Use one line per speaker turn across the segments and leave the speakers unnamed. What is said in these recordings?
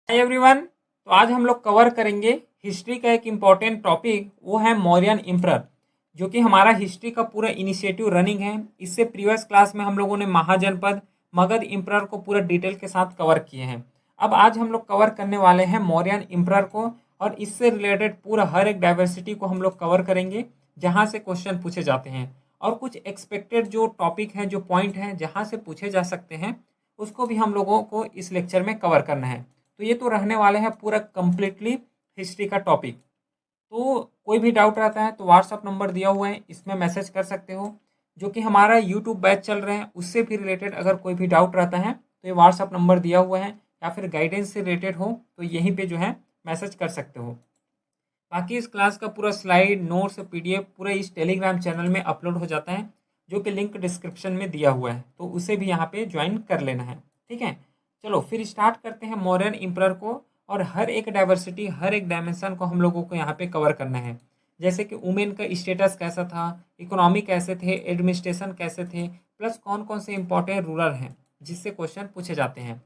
Hi everyone. तो आज हम लोग कवर करेंगे हिस्ट्री का एक इम्पॉर्टेंट टॉपिक, वो है मौर्यन एम्परर, जो कि हमारा हिस्ट्री का पूरा इनिशिएटिव रनिंग है। इससे प्रीवियस क्लास में हम लोगों ने महाजनपद मगध एम्परर को पूरा डिटेल के साथ कवर किए हैं। अब आज हम लोग कवर करने वाले हैं मौर्यन एम्परर को, और इससे रिलेटेड पूरा हर एक डाइवर्सिटी को हम लोग कवर करेंगे जहाँ से क्वेश्चन पूछे जाते हैं, और कुछ एक्सपेक्टेड जो टॉपिक हैं, जो पॉइंट हैं जहाँ से पूछे जा सकते हैं, उसको भी हम लोगों को इस लेक्चर में कवर करना है। तो ये तो रहने वाले हैं पूरा कंप्लीटली हिस्ट्री का टॉपिक। तो कोई भी डाउट रहता है तो व्हाट्सअप नंबर दिया हुआ है, इसमें मैसेज कर सकते हो। जो कि हमारा यूट्यूब बैच चल रहे हैं उससे भी रिलेटेड अगर कोई भी डाउट रहता है तो ये व्हाट्सअप नंबर दिया हुआ है, या फिर गाइडेंस से रिलेटेड हो तो यहीं पे जो है मैसेज कर सकते हो। बाकी इस क्लास का पूरा स्लाइड नोट्स पीडीएफ पूरा इस टेलीग्राम चैनल में अपलोड हो जाता है, जो कि लिंक डिस्क्रिप्शन में दिया हुआ है, तो उसे भी यहाँ पे ज्वाइन कर लेना है। ठीक है, चलो फिर स्टार्ट करते हैं मौर्यन एम्परर को। और हर एक डाइवर्सिटी, हर एक डायमेंशन को हम लोगों को यहाँ पे कवर करना है। जैसे कि वुमेन का स्टेटस कैसा था, इकोनॉमी कैसे थे, एडमिनिस्ट्रेशन कैसे थे, प्लस कौन कौन से इंपॉर्टेंट रूरल हैं जिससे क्वेश्चन पूछे जाते हैं।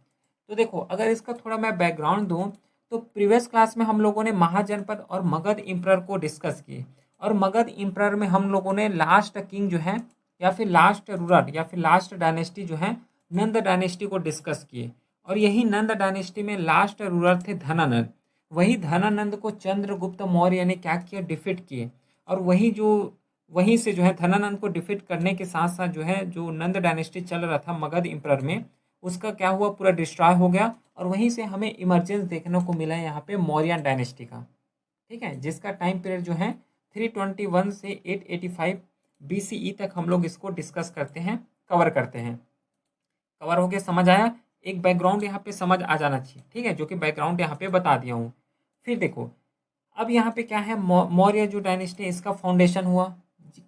तो देखो, अगर इसका थोड़ा मैं बैकग्राउंड दूँ तो प्रीवियस क्लास में हम लोगों ने महाजनपद और मगध एम्परर को डिस्कस किए, और मगध एम्परर में हम लोगों ने लास्ट किंग जो है, या फिर लास्ट रूलर, या फिर लास्ट डायनेस्टी जो है, नंद डायनेस्टी को डिस्कस किए। और यही नंद डायनेस्टी में लास्ट रूलर थे धनानंद। वही धनानंद को चंद्रगुप्त मौर्य ने क्या किया, डिफीट किए। और वहीं से जो है धनानंद को डिफीट करने के साथ साथ जो है, जो नंद डायनेस्टी चल रहा था मगध एम्परर में, उसका क्या हुआ, पूरा डिस्ट्रॉय हो गया। और वहीं से हमें इमरजेंस देखने को मिला है यहाँ पे मौर्यन डायनेस्टी का। ठीक है, जिसका टाइम पीरियड जो है 321 से 885 BCE तक हम लोग इसको डिस्कस करते हैं, कवर करते हैं। कवर हो गया, समझ आया? एक बैकग्राउंड यहाँ पे समझ आ जाना चाहिए, ठीक है, जो कि बैकग्राउंड यहाँ पे बता दिया हूँ। फिर देखो, अब यहाँ पे क्या है, मौर्य जो डायनेस्टी इसका फाउंडेशन हुआ।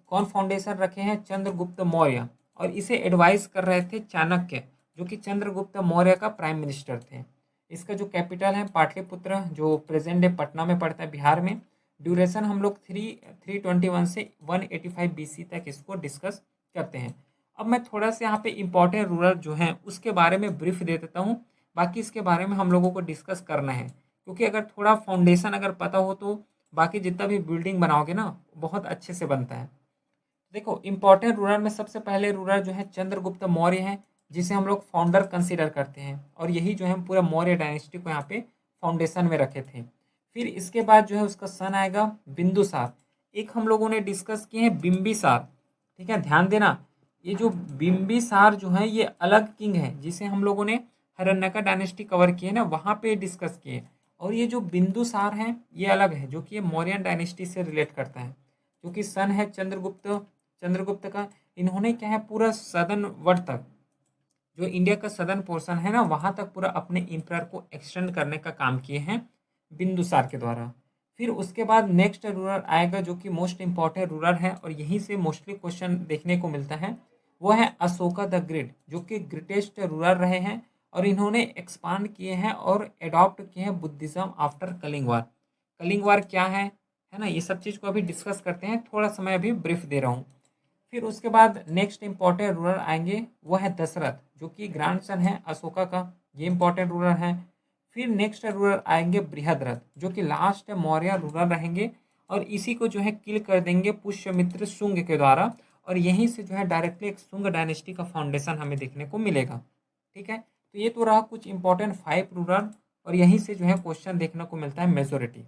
कौन फाउंडेशन रखे हैं, चंद्रगुप्त मौर्य। और इसे एडवाइस कर रहे थे चाणक्य, जो कि चंद्रगुप्त मौर्य का प्राइम मिनिस्टर थे। इसका जो कैपिटल है पाटलिपुत्र, जो प्रेजेंट डे पटना में पड़ता है, बिहार में। ड्यूरेशन हम लोग 321 से 185 BC तक इसको डिस्कस करते हैं। अब मैं थोड़ा सा यहाँ पे इंपॉर्टेंट रूरल जो हैं उसके बारे में ब्रीफ दे देता हूँ। बाकी इसके बारे में हम लोगों को डिस्कस करना है, क्योंकि अगर थोड़ा फाउंडेशन अगर पता हो तो बाकी जितना भी बिल्डिंग बनाओगे ना, बहुत अच्छे से बनता है। देखो, इंपॉर्टेंट रूरल में सबसे पहले रूरल जो है चंद्रगुप्त मौर्य है, जिसे हम लोग फाउंडर कंसीडर करते हैं, और यही जो है पूरा मौर्य डायनेस्टी को यहाँ पे फाउंडेशन में रखे थे। फिर इसके बाद जो है उसका सन आएगा बिंदुसार। एक हम लोगों ने डिस्कस किए हैं बिंबिसार। ठीक है, ध्यान देना, ये जो बिंबिसार जो है ये अलग किंग है, जिसे हम लोगों ने हरण्यका डायनेस्टी कवर किए ना, वहाँ पे डिस्कस किए। और ये जो बिंदुसार है ये अलग है, जो कि ये मौर्यन डायनेस्टी से रिलेट करता है, जो कि सन है चंद्रगुप्त का। इन्होंने क्या है, पूरा सदर्न वर्ड तक, जो इंडिया का सदर्न पोर्शन है ना, वहाँ तक पूरा अपने एम्पायर को एक्सटेंड करने का काम किए हैं बिंदुसार के द्वारा। फिर उसके बाद नेक्स्ट रूलर आएगा, जो कि मोस्ट इंपॉर्टेंट रूलर है और यहीं से मोस्टली क्वेश्चन देखने को मिलता है, वो है अशोका द ग्रेट, जो कि ग्रेटेस्ट रूलर रहे हैं। और इन्होंने एक्सपांड किए हैं और एडॉप्ट किए हैं बुद्धिज्म आफ्टर कलिंग वार। कलिंग वार क्या है ना, ये सब चीज़ को अभी डिस्कस करते हैं, थोड़ा समय अभी ब्रीफ दे रहा हूँ। फिर उसके बाद नेक्स्ट इंपॉर्टेंट रूलर आएंगे, वो है दशरथ, जो कि ग्रैंडसन है अशोका का। ये इंपॉर्टेंट रूलर है। फिर नेक्स्ट रूलर आएंगे बृहद्रथ, जो कि लास्ट मौर्य रूलर रहेंगे, और इसी को जो है किल कर देंगे पुष्यमित्र शुंग के द्वारा। और यहीं से जो है डायरेक्टली एक शुंग डायनेस्टी का फाउंडेशन हमें देखने को मिलेगा। ठीक है, तो ये तो रहा कुछ इंपॉर्टेंट 5 रूलर, और यहीं से जो है क्वेश्चन देखने को मिलता है मेजोरिटी।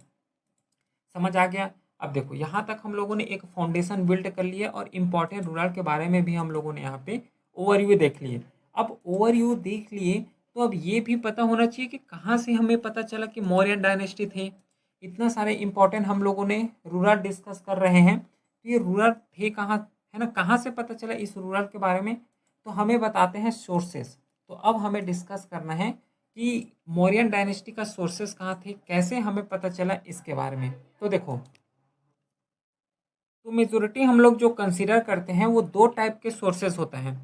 समझ आ गया? अब देखो, यहाँ तक हम लोगों ने एक फाउंडेशन बिल्ड कर लिया, और इम्पॉर्टेंट रूरल के बारे में भी हम लोगों ने यहाँ पे ओवरव्यू देख लिए। अब ओवरव्यू देख लिए तो अब ये भी पता होना चाहिए कि कहाँ से हमें पता चला कि मौर्यन डायनेस्टी थे। इतना सारे इंपॉर्टेंट हम लोगों ने रूरल डिस्कस कर रहे हैं, तो ये रूरल थे कहाँ, है ना, कहाँ से पता चला इस रूरल के बारे में? तो हमें बताते हैं सोर्सेस। तो अब हमें डिस्कस करना है कि मौर्यन डायनेस्टी का सोर्सेस कहाँ थे, कैसे हमें पता चला इसके बारे में। तो देखो, तो मेजोरिटी हम लोग जो कंसीडर करते हैं वो दो टाइप के सोर्सेस होते हैं,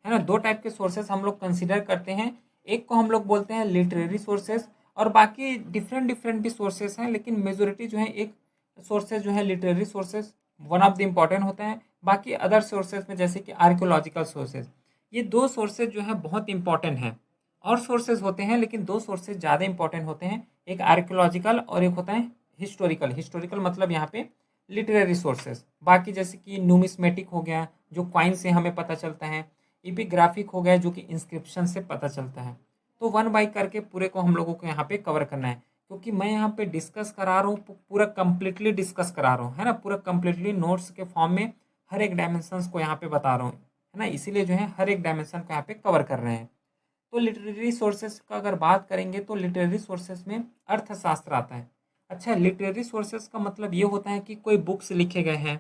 है ना। दो टाइप के सोर्सेस हम लोग कंसीडर करते हैं। एक को हम लोग बोलते हैं लिटरेरी सोर्सेस, और बाकी डिफरेंट डिफरेंट भी सोर्सेस हैं, लेकिन मेजोरिटी जो है एक सोर्सेज जो है literary sources one of the important होता है। बाकी अदर सोर्सेज में जैसे कि आर्कियोलॉजिकल सोर्सेज, ये दो सोर्सेज जो है बहुत इंपॉर्टेंट हैं। और सोर्सेज होते हैं, लेकिन दो सोर्सेज ज़्यादा इंपॉर्टेंट होते हैं, एक आर्कियोलॉजिकल और एक होता है हिस्टोरिकल। हिस्टोरिकल मतलब यहाँ पे लिटरेरी सोर्सेज। बाकी जैसे कि न्यूमिस्मेटिक हो गया जो क्वाइन से हमें पता चलता है, इपिग्राफिक हो गया जो कि इंस्क्रिप्शन से पता चलता है। तो वन बाई करके पूरे को हम लोगों को यहाँ पे कवर करना है, क्योंकि मैं यहाँ पे डिस्कस करा रहा हूँ, पूरा कंप्लीटली डिस्कस करा रहा हूँ, है ना, पूरा कंप्लीटली नोट्स के फॉर्म में हर एक डायमेंशंस को यहाँ पे बता रहा हूँ, है ना, इसीलिए जो है हर एक डायमेंशन को यहाँ पे कवर कर रहे हैं। तो लिटरेरी सोर्सेज का अगर बात करेंगे तो लिटरेरी सोर्सेज में अर्थशास्त्र आता है। अच्छा, लिटरेरी सोर्सेज का मतलब ये होता है कि कोई बुक्स लिखे गए हैं,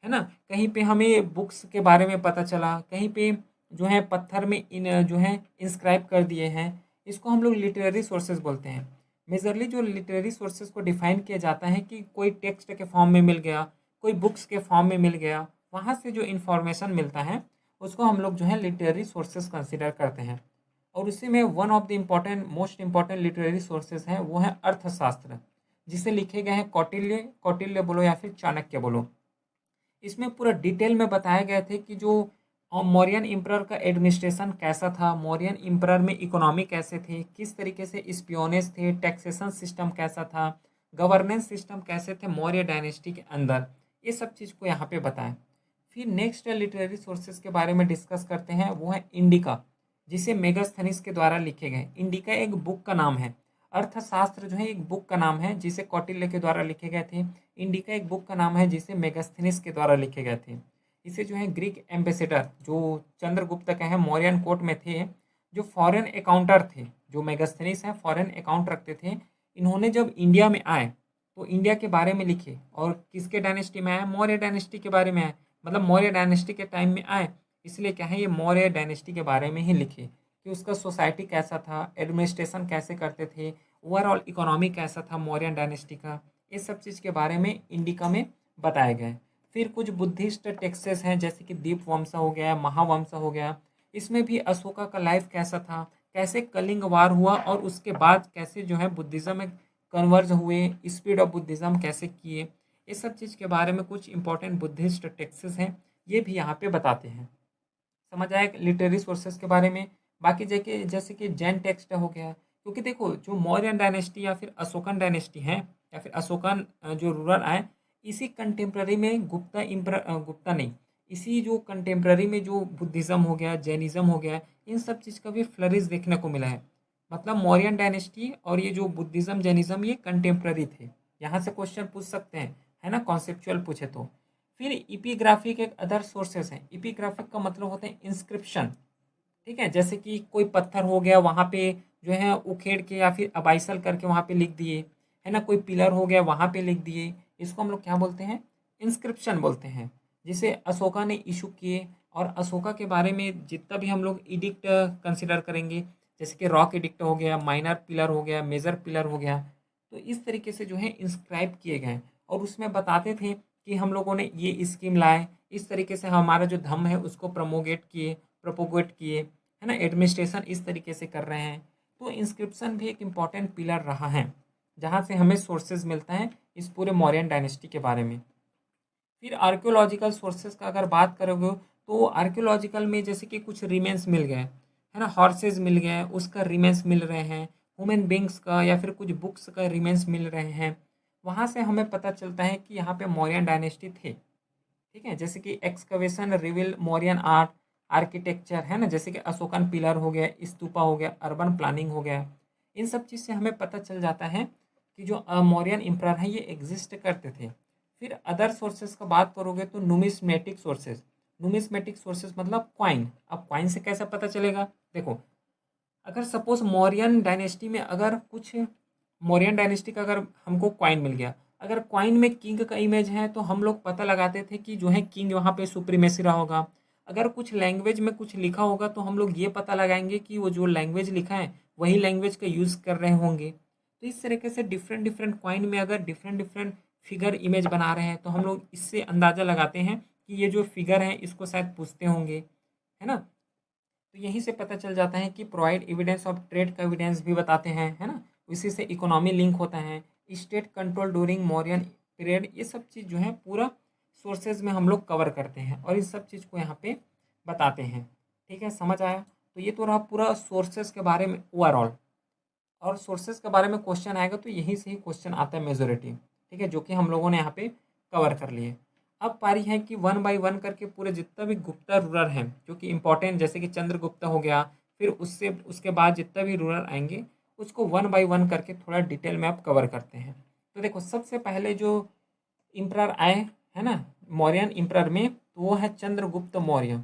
है ना, कहीं पे हमें बुक्स के बारे में पता चला, कहीं पे जो है पत्थर में इन जो है इंस्क्राइब कर दिए हैं, इसको हम लोग लिटरेरी सोर्सेज बोलते हैं। मेजरली जो लिटरेरी सोर्सेज को डिफाइन किया जाता है कि कोई टेक्स्ट के फॉर्म में मिल गया, कोई बुक्स के फॉर्म में मिल गया, वहाँ से जो इन्फॉर्मेशन मिलता है उसको हम लोग जो है लिटरेरी सोर्सेज कंसिडर करते हैं। और उसी में one of the important most important literary sources है वो है अर्थशास्त्र, जिसे लिखे गए हैं कौटिल्य, कौटिल्य बोलो या फिर चाणक्य बोलो। इसमें पूरा डिटेल में बताए गए थे कि जो मौर्यन एम्परर का एडमिनिस्ट्रेशन कैसा था, मौर्यन एम्परर में इकोनॉमी कैसे थे, किस तरीके से स्पियोनेज थे, टैक्सेशन सिस्टम कैसा था, गवर्नेंस सिस्टम कैसे थे मौर्य डायनेस्टी के अंदर, ये सब चीज़ को यहाँ पे बताएं। फिर नेक्स्ट लिटरेरी सोर्सेज के बारे में डिस्कस करते हैं, वो है इंडिका, जिसे मेगास्थनीज के द्वारा लिखे गए। इंडिका एक बुक का नाम है, अर्थशास्त्र जो है एक बुक का नाम है जिसे कौटिल्य के द्वारा लिखे गए थे। इंडिका एक बुक का नाम है जिसे मेगास्थनीज के द्वारा लिखे गए थे। इसे जो है ग्रीक एम्बेसडर जो चंद्रगुप्त के हैं मौर्यन कोर्ट में थे, जो फॉरेन अकाउंटर थे, जो मेगास्थनीज हैं फॉरेन अकाउंट रखते थे, इन्होंने जब इंडिया में आए तो इंडिया के बारे में लिखे, और किसके डायनेस्टी में आए, मौर्य डायनेस्टी के बारे में आए, मतलब मौर्य डायनेस्टी के टाइम में आए, इसलिए क्या है ये मौर्य डायनेस्टी के बारे में ही लिखे कि उसका सोसाइटी कैसा था, एडमिनिस्ट्रेशन कैसे करते थे, ओवरऑल इकोनॉमी कैसा था मौर्यन डायनेस्टी का, ये सब चीज़ के बारे में इंडिका में बताए गए। फिर कुछ बुद्धिस्ट टेक्सेस हैं जैसे कि दीपवंश हो गया, महावंश हो गया, इसमें भी अशोका का लाइफ कैसा था, कैसे कलिंग वार हुआ और उसके बाद कैसे जो है बुद्धिज़्म में कन्वर्ज हुए, स्पीड ऑफ बुद्धिज़्म कैसे किए, ये सब चीज़ के बारे में कुछ इंपॉर्टेंट बुद्धिस्ट टेक्सेस हैं, ये भी यहाँ पे बताते हैं। समझ आया लिटरेरी सोर्सेज के बारे में। बाकी जैसे कि जैन टेक्स्ट हो गया, क्योंकि देखो जो मौर्यन डायनेस्टी या फिर अशोकन डायनेस्टी है या फिर अशोकन जो रूलर आए, इसी कंटेम्प्ररी में गुप्ता नहीं, इसी जो कंटेम्प्ररी में जो बुद्धिज़्म हो गया, जैनिज़्म हो गया, इन सब चीज़ का भी फ्लरिश देखने को मिला है। मतलब मौर्यन डायनेस्टी और ये जो बुद्धिज़्म जैनिज़्म ये कंटेम्प्ररी थे। यहाँ से क्वेश्चन पूछ सकते हैं, है ना, कॉन्सेप्चुअल पूछे तो। फिर इपिग्राफिक एक अदर सोर्सेस है। इपिग्राफिक का मतलब होता है इंस्क्रिप्शन, ठीक है, जैसे कि कोई पत्थर हो गया वहाँ पे जो है उखेड़ के या फिर अबाइसल करके वहाँ पे लिख दिए, है ना, कोई पिलर हो गया वहाँ पे लिख दिए, इसको हम लोग क्या बोलते हैं, इंस्क्रिप्शन बोलते हैं, जिसे अशोका ने इशू किए। और अशोका के बारे में जितना भी हम लोग इडिक्ट कंसिडर करेंगे, जैसे कि रॉक इडिक्ट हो गया, माइनर पिलर हो गया, मेजर पिलर हो गया, तो इस तरीके से जो है इंस्क्राइब किए गए और उसमें बताते थे कि हम लोगों ने ये स्कीम लाए, इस तरीके से हमारा जो धर्म है उसको प्रोपोगेट किए, है ना, एडमिनिस्ट्रेशन इस तरीके से कर रहे हैं। तो इंस्क्रिप्शन भी एक इम्पॉर्टेंट पिलर रहा है, जहाँ से हमें सोर्सेज मिलता है इस पूरे मौर्यन डायनेस्टी के बारे में। फिर आर्कियोलॉजिकल सोर्सेज का अगर बात करोगे तो आर्कियोलॉजिकल में जैसे कि कुछ रिमेन्स मिल गए, है ना, हॉर्सेज मिल गए, उसका रिमेन्स मिल रहे हैं, ह्यूमन बींग्स का या फिर कुछ बुक्स का रिमेन्स मिल रहे हैं, वहाँ से हमें पता चलता है कि यहाँ पे मौर्यन डायनेस्टी थे। ठीक है, जैसे कि excavation reveal Mauryan art, architecture, है ना, जैसे कि अशोकन पिलर हो गया, स्तूपा हो गया, अर्बन प्लानिंग हो गया, इन सब चीज़ से हमें पता चल जाता है कि जो मौर्यन एम्परर हैं ये एग्जिस्ट करते थे। फिर अदर सोर्सेज का बात करोगे तो नुमिस्मेटिक सोर्सेज, नुमिस्मेटिक सोर्सेज मतलब क्वाइन। अब क्वाइन से कैसे पता चलेगा, देखो अगर सपोज मौर्यन डायनेस्टी में अगर कुछ मौर्यन डायनेस्टी का अगर हमको क्वाइन मिल गया, अगर क्वाइन में किंग का इमेज है तो हम लोग पता लगाते थे कि जो है किंग वहाँ पे सुप्रीमेसी रहा होगा। अगर कुछ लैंग्वेज में कुछ लिखा होगा तो हम लोग ये पता लगाएंगे कि वो जो लैंग्वेज लिखा है वही लैंग्वेज का यूज़ कर रहे होंगे। तो इस तरीके से डिफरेंट डिफरेंट क्वाइन में अगर डिफरेंट डिफरेंट फिगर इमेज बना रहे हैं तो हम लोग इससे अंदाज़ा लगाते हैं कि ये जो फिगर है इसको शायद पूछते होंगे, है ना। तो यहीं से पता चल जाता है कि प्रोवाइड एविडेंस ऑफ ट्रेड का एविडेंस भी बताते हैं, है ना, इसी से इकोनॉमी लिंक होता है, state control during Mauryan period, ये सब चीज़ जो है पूरा सोर्सेज में हम लोग कवर करते हैं और इस सब चीज़ को यहाँ पे बताते हैं। ठीक है, समझ आया। तो ये तो रहा पूरा सोर्सेस के बारे में ओवरऑल। और सोर्सेस के बारे में क्वेश्चन आएगा तो यहीं से ही क्वेश्चन आता है मेजोरिटी, ठीक है, जो कि हम लोगों ने यहाँ पे कवर कर लिए। अब पारी है कि वन बाय वन करके पूरे जितना भी गुप्ता रूरल हैं जो कि इंपॉर्टेंट, जैसे कि चंद्रगुप्ता हो गया, फिर उससे उसके बाद जितना भी रूरल आएंगे उसको वन बाय वन करके थोड़ा डिटेल में आप कवर करते हैं। तो देखो सबसे पहले जो इम्परर आए है ना मौर्यन इम्परर में, तो वो है चंद्रगुप्त मौर्य।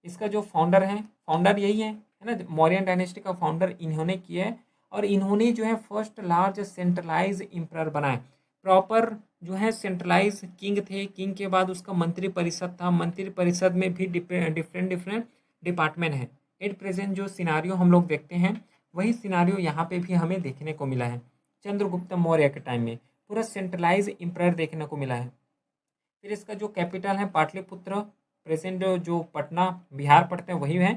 इसका जो फाउंडर है, फाउंडर यही है ना, मौर्यन डायनेस्टी का फाउंडर इन्होंने किया है। और इन्होंने जो है फर्स्ट लार्ज सेंट्रलाइज इम्परर बनाए। प्रॉपर जो है सेंट्रलाइज किंग थे, किंग के बाद उसका मंत्री परिषद था, मंत्री परिषद में भी डिफरेंट डिफरेंट डिपार्टमेंट है। एट प्रेजेंट जो सिनारियो हम लोग देखते हैं वही सिनारियो यहाँ पे भी हमें देखने को मिला है। चंद्रगुप्त मौर्य के टाइम में पूरा सेंट्रलाइज इम्परर देखने को मिला है। फिर इसका जो कैपिटल है पाटलिपुत्र, प्रेजेंट जो पटना बिहार पड़ते हैं वही है।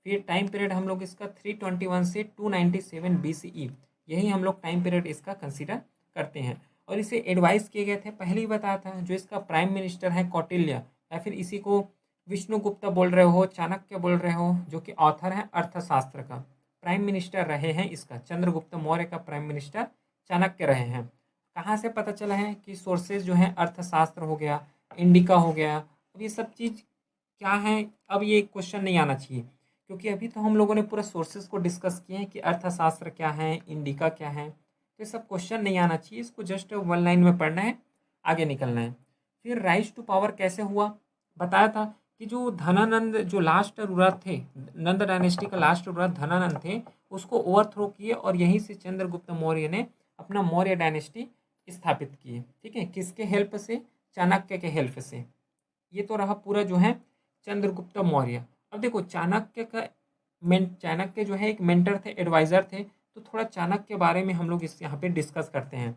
फिर टाइम पीरियड हम लोग इसका 321 से 297 BCE, यही हम लोग टाइम पीरियड इसका कंसीडर करते हैं। और इसे एडवाइस किए गए थे, पहले ही बताया था, जो इसका प्राइम मिनिस्टर है कौटिल्य, या फिर इसी को विष्णुगुप्त बोल रहे हो, चाणक्य बोल रहे हो, जो कि ऑथर है अर्थशास्त्र का, प्राइम मिनिस्टर रहे हैं इसका। चंद्रगुप्त मौर्य का प्राइम मिनिस्टर चाणक्य रहे हैं। कहाँ से पता चला है कि सोर्सेज जो है अर्थशास्त्र हो गया, इंडिका हो गया। अब ये सब चीज़ क्या है, अब ये क्वेश्चन नहीं आना चाहिए, क्योंकि अभी तो हम लोगों ने पूरा सोर्सेज को डिस्कस किए हैं कि अर्थशास्त्र क्या है, इंडिका क्या है। तो ये सब क्वेश्चन नहीं आना चाहिए, इसको जस्ट वन लाइन में पढ़ना है, आगे निकलना है। फिर राइज टू पावर कैसे हुआ, बताया था कि जो धनानंद जो लास्ट रूलर थे, नंद डायनेस्टी का लास्ट रूलर धनानंद थे, उसको ओवरथ्रो किए और यहीं से चंद्रगुप्त मौर्य ने अपना मौर्य डायनेस्टी स्थापित किए। ठीक है, किसके हेल्प से, चाणक्य के हेल्प से। ये तो रहा पूरा जो है चंद्रगुप्त मौर्य। अब देखो चाणक्य का चाणक्य जो है एक मेंटर थे, एडवाइजर थे, तो थोड़ा चाणक्य के बारे में हम लोग इस यहाँ पे डिस्कस करते हैं।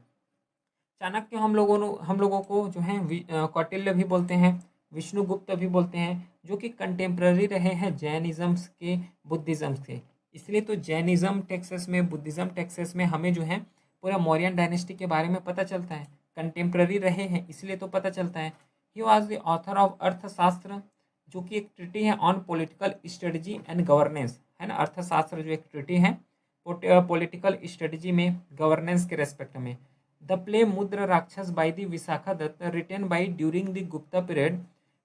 चाणक्य हम लोगों को जो है कौटिल्य भी बोलते हैं, विष्णुगुप्त भी बोलते हैं, जो कि कंटेम्प्ररी रहे हैं जैनिज़म्स के, बुद्धिज़्म के। इसलिए तो जैनिज़्म टेक्सेस में, बुद्धिज़्म टेक्सेस में हमें जो है पूरा मौर्यन डायनेस्टी के बारे में पता चलता है, कंटेम्प्ररी रहे हैं इसलिए तो पता चलता है। He was the author of Arthashastra, जो कि एक ट्रिटी है on political strategy and governance, है ना। अर्थशास्त्र जो एक ट्रिटी है पॉलिटिकल स्ट्रेटजी में, गवर्नेंस के रेस्पेक्ट में। The play Mudrarakshasa by the Vishakha Datta, written by during the Gupta period,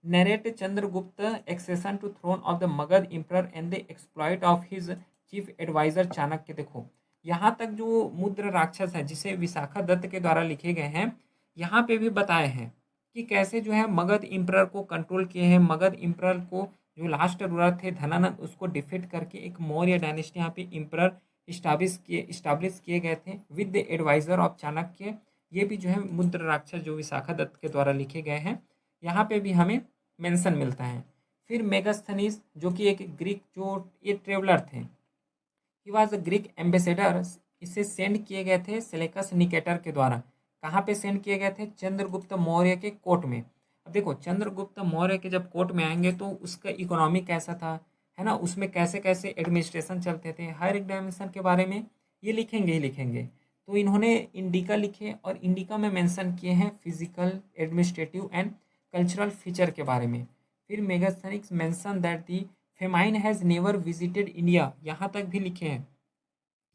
narrate Chandragupta accession to throne of the Magadha emperor and the exploit of his chief adviser Chanakya. देखो यहाँ तक जो मुद्र राक्षस है जिसे विशाखा दत्त के द्वारा लिखे गए हैं, यहाँ पे भी बताए हैं कि कैसे जो है मगध इंप्रर को कंट्रोल किए हैं। मगध इंप्रर को जो लास्ट रूलर थे धनानंद, उसको डिफीट करके एक मौर्य डायनेस्टी यहाँ पे इंप्रर इस्टाब्लिश किए गए थे with the adviser of Chanakya. ये भी जो है मुद्र राक्षस जो विशाखा दत्त के द्वारा लिखे गए हैं, यहाँ पे भी हमें मेंशन मिलता है। फिर मेगास्थनीस जो कि एक ग्रीक जो ये ट्रेवलर थे, he was a Greek ambassador, इसे सेंड किए गए थे सेलेकस निकेटर के द्वारा। कहाँ पे सेंड किए गए थे, चंद्रगुप्त मौर्य के कोर्ट में। अब देखो चंद्रगुप्त मौर्य के जब कोर्ट में आएंगे तो उसका इकोनॉमी कैसा था, है ना, उसमें कैसे कैसे एडमिनिस्ट्रेशन चलते थे, हर एक डायमेंशन के बारे में ये लिखेंगे ही लिखेंगे। तो इन्होंने इंडिका लिखे और इंडिका में मेंशन किए हैं physical, administrative and cultural feature के बारे में। फिर Megasthenes mention that the famine has never visited India, यहाँ तक भी लिखे हैं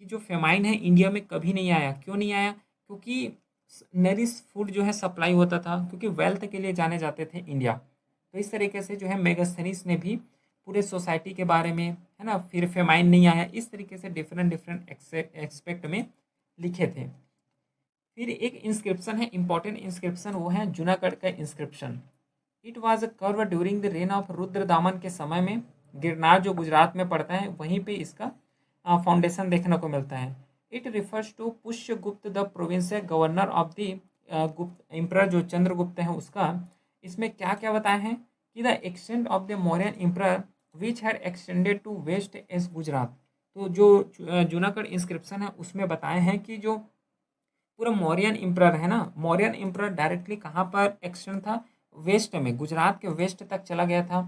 कि जो फेमाइन है इंडिया में कभी नहीं आया। क्यों नहीं आया, क्योंकि नरिश फूड जो है सप्लाई होता था, क्योंकि वेल्थ के लिए जाने जाते थे इंडिया। तो इस तरीके से जो है मेगास्थनीस ने भी पूरे सोसाइटी के बारे में, है ना, फिर फेमाइन नहीं आया, इस तरीके से डिफरेंट डिफरेंट एक्सपेक्ट में लिखे थे। फिर एक इंस्क्रिप्शन है, इंपॉर्टेंट इंस्क्रिप्शन, वो है जूनागढ़ का inscription. It was curve during the rain of Rudradaman के समय में, गिरनार जो गुजरात में पड़ता है वहीं पे इसका फाउंडेशन देखने को मिलता है। It refers to Pushyagupta the provincial governor of the Gupta emperor, जो चंद्रगुप्त है उसका। इसमें क्या क्या बताए हैं कि the extent of the Mauryan emperor which had extended to west as Gujarat. तो जो जूनागढ़ इंस्क्रिप्शन है उसमें बताए हैं कि जो पूरा मौर्यन एम्परर है ना, मौर्यन एम्परर डायरेक्टली कहाँ पर एक्सटेंड था, वेस्ट में, गुजरात के वेस्ट तक चला गया था।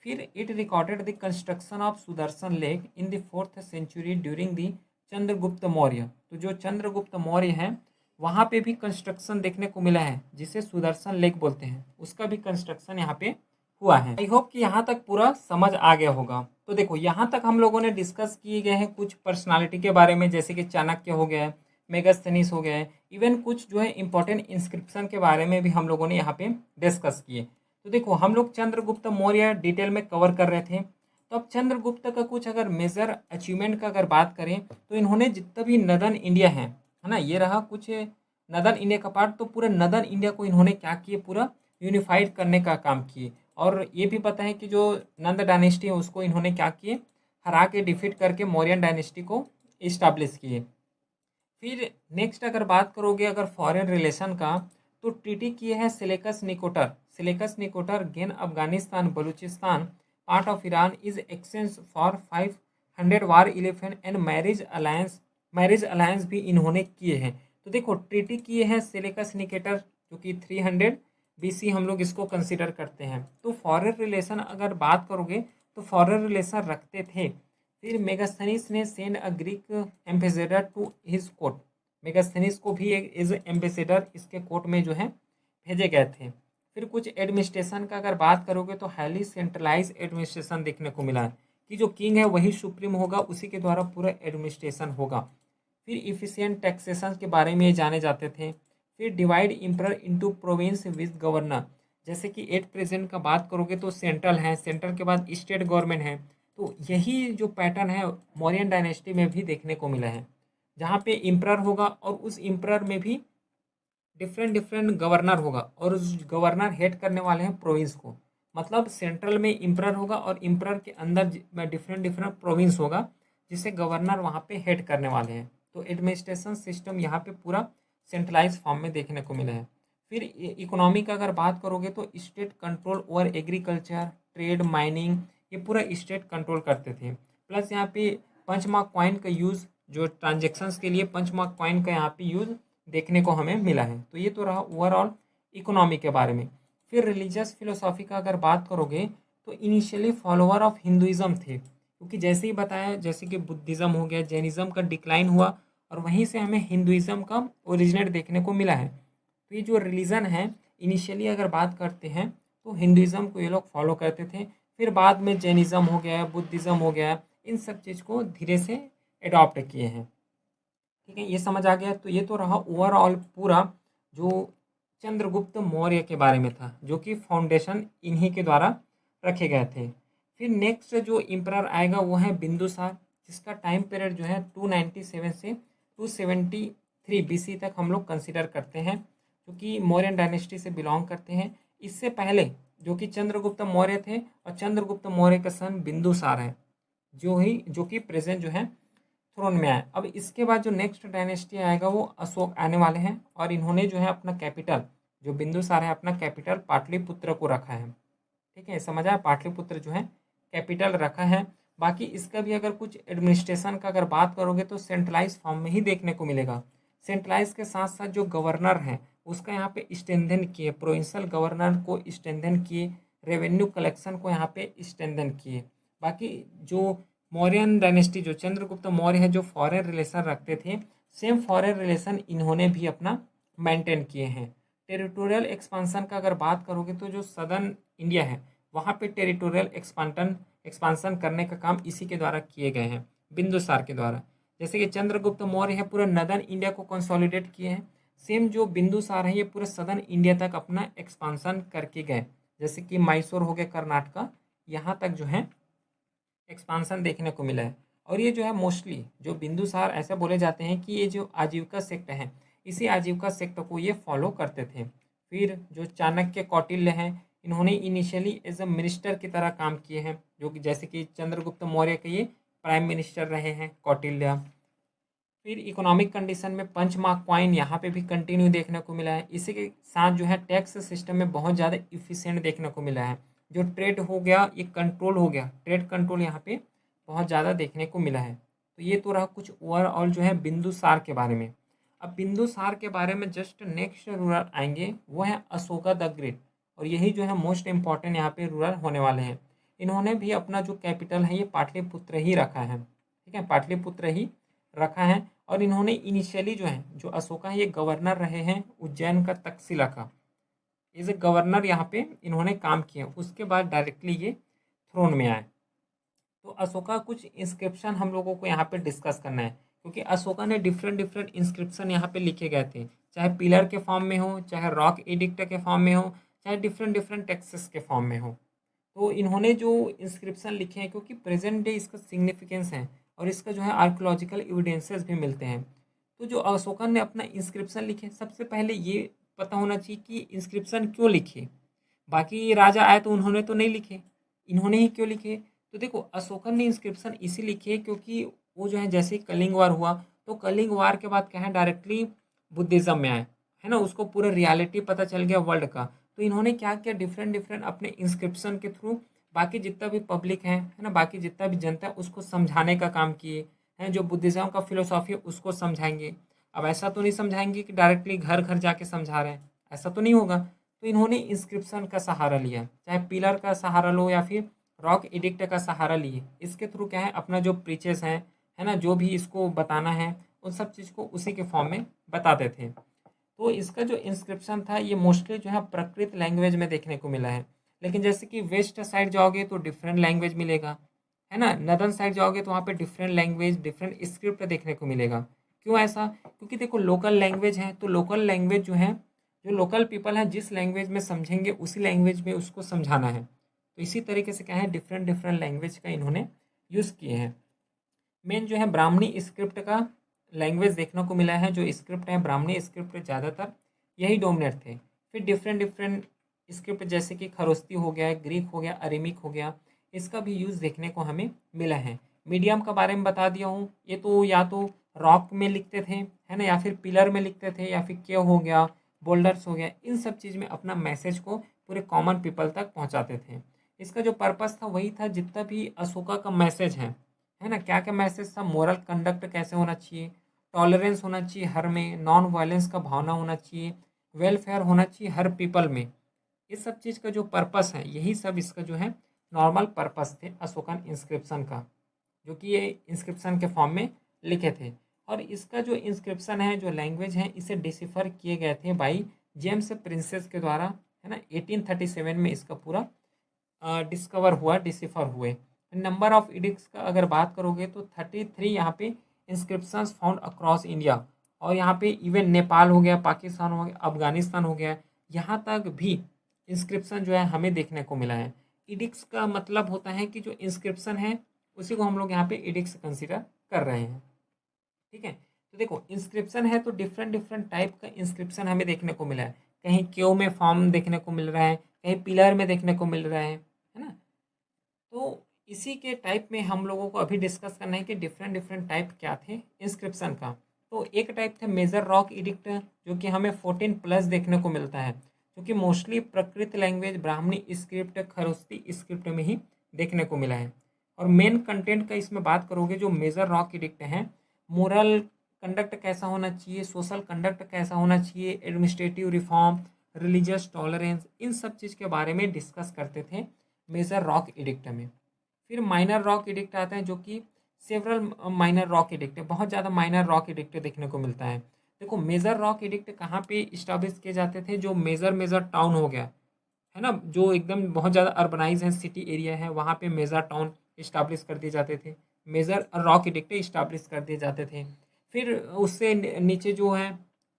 फिर it recorded the construction of Sudarshan lake in the 4th century during the Chandragupta Maurya. तो जो चंद्रगुप्त मौर्य हैं वहाँ पे भी कंस्ट्रक्शन देखने को मिला है जिसे सुदर्शन लेक बोलते हैं, उसका भी कंस्ट्रक्शन यहाँ पे हुआ है। आई होप कि यहाँ तक पूरा समझ आ गया होगा। तो देखो यहाँ तक हम लोगों ने डिस्कस किए गए हैं कुछ पर्सनालिटी के बारे में, जैसे कि चाणक्य हो गया है, मेगास्थनीज हो गया है, इवन कुछ जो है इंपॉर्टेंट इंस्क्रिप्शन के बारे में भी हम लोगों ने यहाँ पे डिस्कस किए। तो देखो हम लोग चंद्रगुप्त मौर्य डिटेल में कवर कर रहे थे। तो अब चंद्रगुप्त का कुछ अगर मेजर अचीवमेंट का अगर बात करें तो इन्होंने जितना भी नदन इंडिया है ना, ये रहा कुछ नदन इंडिया का पार्ट, तो पूरे नदन इंडिया को इन्होंने क्या किए, पूरा यूनिफाइड करने का काम किए। और ये भी पता है कि जो नंद डायनेस्टी है उसको इन्होंने क्या किए, हरा के डिफीट करके मौर्यन डायनेस्टी को इस्टाब्लिश किए। फिर नेक्स्ट अगर बात करोगे अगर फॉरेन रिलेशन का, तो ट्रीटी किए हैं Seleucus Nicator gain Afghanistan Baluchistan part of Iran is exchange for 500 war elephant and marriage alliance भी इन्होंने किए हैं। तो देखो ट्रीटी किए हैं सिलेकस निकेटर जो कि 300 बीसी हम लोग इसको कंसिडर करते हैं। तो फॉरेन रिलेशन अगर बात करोगे तो फॉरेन रिलेशन रखते थे। फिर मेगास्थनीस ने send a Greek ambassador to his court, Megasthenes को भी एक एज एम्बेसडर इसके कोर्ट में जो है भेजे गए थे। फिर कुछ एडमिनिस्ट्रेशन का अगर बात करोगे तो हाईली सेंट्रलाइज एडमिनिस्ट्रेशन देखने को मिला है कि जो किंग है वही सुप्रीम होगा, उसी के द्वारा पूरा एडमिनिस्ट्रेशन होगा। फिर इफिशियंट टैक्सेशन के बारे में ये जाने जाते थे। फिर divide impure into province with governor, जैसे कि एट प्रेजेंट का बात करोगे तो सेंट्रल है, सेंट्रल के बाद स्टेट गवर्नमेंट है। तो यही जो पैटर्न है मौर्यन डायनेस्टी में भी देखने को मिला है, जहाँ पे इम्परर होगा और उस इम्परर में भी डिफरेंट डिफरेंट गवर्नर होगा और उस गवर्नर हेड करने वाले हैं प्रोविंस को। मतलब सेंट्रल में इम्परर होगा और इम्परर के अंदर डिफरेंट डिफरेंट प्रोविंस होगा जिसे गवर्नर वहाँ पे हेड करने वाले हैं। तो एडमिनिस्ट्रेशन सिस्टम यहाँ पे पूरा सेंट्रलाइज फॉर्म में देखने को मिला है। फिर इकोनॉमी का अगर बात करोगे तो state control over agriculture, trade, mining, ये पूरा स्टेट कंट्रोल करते थे। प्लस यहाँ पे पंचमार्क कॉइन का यूज़, जो ट्रांजेक्शन्स के लिए पंचमार्क कॉइन का यहाँ पे यूज़ देखने को हमें मिला है। तो ये तो रहा ओवरऑल इकोनॉमी के बारे में। फिर रिलीजियस फिलोसॉफी का अगर बात करोगे तो इनिशियली फॉलोअर ऑफ हिंदुइज्म थे, क्योंकि जैसे ही बताया जैसे कि बुद्धिज़्म हो गया, जैनिज़्म का डिक्लाइन हुआ और वहीं से हमें हिंदुइज्म का ओरिजिनेट देखने को मिला है। तो ये जो रिलीजन है इनिशियली अगर बात करते हैं तो हिंदुइज्म को ये लोग फॉलो करते थे। फिर बाद में जैनिज़्म हो गया, बुद्धिज़्म हो गया, इन सब चीज़ को धीरे से अडॉप्ट किए हैं। ठीक है, ये समझ आ गया। तो ये तो रहा ओवरऑल पूरा जो चंद्रगुप्त मौर्य के बारे में था, जो कि फाउंडेशन इन्हीं के द्वारा रखे गए थे। फिर नेक्स्ट जो इम्परर आएगा वो है बिंदुसार, जिसका टाइम पीरियड जो है 297 से 273 बीसी तक हम लोग कंसिडर करते हैं, जो कि मौर्यन डायनेस्टी से बिलोंग करते हैं। इससे पहले जो कि चंद्रगुप्त मौर्य थे और चंद्रगुप्त मौर्य का सन बिंदुसार है, जो कि प्रेजेंट जो है थ्रोन में आए। अब इसके बाद जो नेक्स्ट डायनेस्टी आएगा वो अशोक आने वाले हैं और इन्होंने जो है अपना कैपिटल, जो बिंदुसार है, अपना कैपिटल पाटलिपुत्र को रखा है। ठीक है, समझ आया, पाटलिपुत्र जो है कैपिटल रखा है। बाकी इसका भी अगर कुछ एडमिनिस्ट्रेशन का अगर बात करोगे तो सेंट्रलाइज फॉर्म में ही देखने को मिलेगा। सेंट्रलाइज के साथ साथ जो गवर्नर है उसका यहाँ पे स्ट्रेंथन किए, प्रोविंशियल गवर्नर को स्ट्रेंथन किए, रेवेन्यू कलेक्शन को यहाँ पे स्ट्रेंथन किए। बाकी जो मौर्यन डायनेस्टी, जो चंद्रगुप्त मौर्य है, जो फॉरेन रिलेशन रखते थे, सेम फॉरेन रिलेशन इन्होंने भी अपना मेंटेन किए हैं। टेरिटोरियल एक्सपांसन का अगर बात करोगे तो जो सदर्न इंडिया है वहाँ पे टेरिटोरियल एक्सपांसन करने का काम इसी के द्वारा किए गए हैं, बिंदुसार के द्वारा। जैसे कि चंद्रगुप्त मौर्य है पूरा नदर्न इंडिया को कंसोलिडेट किए हैं, सेम जो बिंदुसार है ये पूरे सदर्न इंडिया तक अपना एक्सपांसन करके गए। जैसे कि मैसूर हो गया कर्नाटका, यहाँ तक जो है एक्सपांसन देखने को मिला है। और ये जो है मोस्टली जो बिंदुसार ऐसे बोले जाते हैं कि ये जो आजीविका सेक्ट है, इसी आजीविका सेक्ट को ये फॉलो करते थे। फिर जो चाणक्य कौटिल्य हैं, इन्होंने इनिशियली एज अ मिनिस्टर की तरह काम किए हैं, जो कि जैसे कि चंद्रगुप्त मौर्य के ये प्राइम मिनिस्टर रहे हैं कौटिल्य। फिर इकोनॉमिक कंडीशन में पंचमार्क कॉइन यहाँ पे भी कंटिन्यू देखने को मिला है। इसी के साथ जो है टैक्स सिस्टम में बहुत ज़्यादा इफिशिएंट देखने को मिला है। जो ट्रेड हो गया ये कंट्रोल हो गया, ट्रेड कंट्रोल यहाँ पे बहुत ज़्यादा देखने को मिला है। तो ये तो रहा कुछ ओवरऑल जो है बिंदुसार के बारे में। अब बिंदुसार के बारे में जस्ट नेक्स्ट रूलर आएंगे वो है अशोका द ग्रेट, और यही जो है मोस्ट इम्पॉर्टेंट यहाँ पे रूलर होने वाले हैं। इन्होंने भी अपना जो कैपिटल है ये पाटलिपुत्र ही रखा है। ठीक है, पाटलिपुत्र ही रखा है। और इन्होंने इनिशियली जो है जो अशोका है ये गवर्नर रहे हैं उज्जैन का, तक्षशिला का। एज ए गवर्नर यहाँ पे इन्होंने काम किया, उसके बाद डायरेक्टली ये थ्रोन में आए। तो अशोका कुछ इंस्क्रिप्शन हम लोगों को यहाँ पे डिस्कस करना है, क्योंकि अशोका ने डिफरेंट डिफरेंट इंस्क्रिप्शन यहाँ पे लिखे गए थे, चाहे पिलर के फॉर्म में हो, चाहे रॉक एडिक्ट के फॉर्म में हो, चाहे डिफरेंट डिफरेंट टेक्सेस के फॉर्म में हो। तो इन्होंने जो इंस्क्रिप्शन लिखे हैं, क्योंकि प्रेजेंट डे इसका सिग्निफिकेंस है और इसका जो है आर्कोलॉजिकल एविडेंसेस भी मिलते हैं। तो जो अशोका ने अपना इंस्क्रिप्शन लिखे, सबसे पहले ये पता होना चाहिए कि इंस्क्रिप्शन क्यों लिखे। बाकी राजा आए तो उन्होंने तो नहीं लिखे, इन्होंने ही क्यों लिखे। तो देखो अशोकन ने इंस्क्रिप्शन इसी लिखे क्योंकि वो जो है जैसे ही कलिंग वार हुआ, तो कलिंग वार के बाद क्या है डायरेक्टली बुद्धिज़्म में आए, है ना, उसको पूरा रियलिटी पता चल गया वर्ल्ड का। तो इन्होंने क्या किया, डिफरेंट डिफरेंट अपने इंस्क्रिप्शन के थ्रू बाकी जितना भी पब्लिक है ना, बाकी जितना भी जनता है उसको समझाने का काम किए हैं। जो बुद्धिज़्म का फिलोसॉफी है उसको समझाएंगे। अब ऐसा तो नहीं समझाएंगे कि डायरेक्टली घर घर जाके समझा रहे हैं, ऐसा तो नहीं होगा। तो इन्होंने इंस्क्रिप्शन का सहारा लिया, चाहे पिलर का सहारा लो या फिर रॉक एडिक्ट का सहारा लिए। इसके थ्रू क्या है, अपना जो प्रीचेस हैं, है ना, जो भी इसको बताना है उन सब चीज़ को उसी के फॉर्म में बताते थे। तो इसका जो इंस्क्रिप्शन था ये मोस्टली जो है प्राकृत लैंग्वेज में देखने को मिला है। लेकिन जैसे कि वेस्ट साइड जाओगे तो डिफरेंट लैंग्वेज मिलेगा, है ना, नदर्न साइड जाओगे तो वहाँ पे डिफरेंट लैंग्वेज डिफरेंट स्क्रिप्ट देखने को मिलेगा। क्यों ऐसा, क्योंकि देखो लोकल लैंग्वेज है, तो लोकल लैंग्वेज जो है, जो लोकल पीपल हैं जिस लैंग्वेज में समझेंगे उसी लैंग्वेज में उसको समझाना है। तो इसी तरीके से क्या है, डिफरेंट डिफरेंट लैंग्वेज का इन्होंने यूज़ किए हैं। मेन जो है ब्राह्मणी स्क्रिप्ट का लैंग्वेज देखने को मिला है। जो स्क्रिप्ट है ब्राह्मणी स्क्रिप्ट ज़्यादातर यही डोमिनेट थे। फिर डिफरेंट डिफरेंट स्क्रिप्ट जैसे कि खरोस्ती हो गया, ग्रीक हो गया, अरेमिक हो गया, इसका भी यूज़ देखने को हमें मिला है। मीडियम का बारे में बता दिया हूँ, ये तो या तो रॉक में लिखते थे, है ना, या फिर पिलर में लिखते थे, या फिर केव हो गया, बोल्डर्स हो गया, इन सब चीज़ में अपना मैसेज को पूरे कॉमन पीपल तक पहुँचाते थे। इसका जो पर्पस था वही था, जितना भी अशोका का मैसेज है ना, क्या क्या मैसेज था, मोरल कंडक्ट कैसे होना चाहिए, टॉलरेंस होना चाहिए हर में, नॉन वायलेंस का भावना होना चाहिए, वेलफेयर होना चाहिए हर पीपल में। इस सब चीज़ का जो पर्पस है, यही सब इसका जो है नॉर्मल पर्पस थे अशोकन इंस्क्रिप्शन का, जो कि ये इंस्क्रिप्शन के फॉर्म में लिखे थे। और इसका जो इंस्क्रिप्शन है, जो लैंग्वेज है, इसे डिसिफर किए गए थे बाई जेम्स प्रिंसेस के द्वारा, है ना, 1837 में इसका पूरा डिस्कवर हुआ, डिसिफर हुए। नंबर ऑफ इडिक्ट्स का अगर बात करोगे तो 33 यहाँ पे इंस्क्रिप्शंस फाउंड अक्रॉस इंडिया। और यहाँ पे इवन नेपाल हो गया, पाकिस्तान हो गया, अफगानिस्तान हो गया, यहाँ तक भी इंस्क्रिप्शन जो है हमें देखने को मिला है। इडिक्ट्स का मतलब होता है कि जो इंस्क्रिप्शन है उसी को हम लोग यहाँ पे इडिक्ट्स कंसिडर कर रहे हैं। ठीक है, तो देखो इंस्क्रिप्शन है तो डिफरेंट डिफरेंट टाइप का इंस्क्रिप्शन हमें देखने को मिला है। कहीं क्यों में फॉर्म देखने को मिल रहा है, कहीं पिलर में देखने को मिल रहा है ना। तो इसी के टाइप में हम लोगों को अभी डिस्कस करना है कि डिफरेंट डिफरेंट टाइप क्या थे इंस्क्रिप्शन का। तो एक टाइप था मेजर रॉक एडिक्ट, जो कि हमें 14+ देखने को मिलता है, जो कि मोस्टली प्राकृत लैंग्वेज ब्राह्मणी स्क्रिप्ट खरोस्ती स्क्रिप्ट में ही देखने को मिला है। और मेन कंटेंट का इसमें बात करोगे, जो मेजर रॉक एडिक्ट हैं, मोरल कंडक्ट कैसा होना चाहिए, सोशल कंडक्ट कैसा होना चाहिए, एडमिनिस्ट्रेटिव रिफॉर्म, रिलीजियस टॉलरेंस, इन सब चीज़ के बारे में डिस्कस करते थे मेजर रॉक एडिक्ट में। फिर माइनर रॉक एडिक्ट आता है, जो कि सेवरल माइनर रॉक एडिक्ट है, बहुत ज़्यादा माइनर रॉक एडिक्ट देखने को मिलता है। देखो मेजर रॉक एडिक्ट कहाँ पे इस्टेब्लिश किए जाते थे, जो मेजर मेजर टाउन हो गया, है ना, जो एकदम बहुत ज़्यादा अर्बनाइज है, सिटी एरिया है, वहाँ पे मेजर टाउन इस्टेब्लिश कर दिए जाते थे, मेजर रॉक एडिक्ट इस्टेब्लिश कर दिए जाते थे। फिर उससे नीचे जो है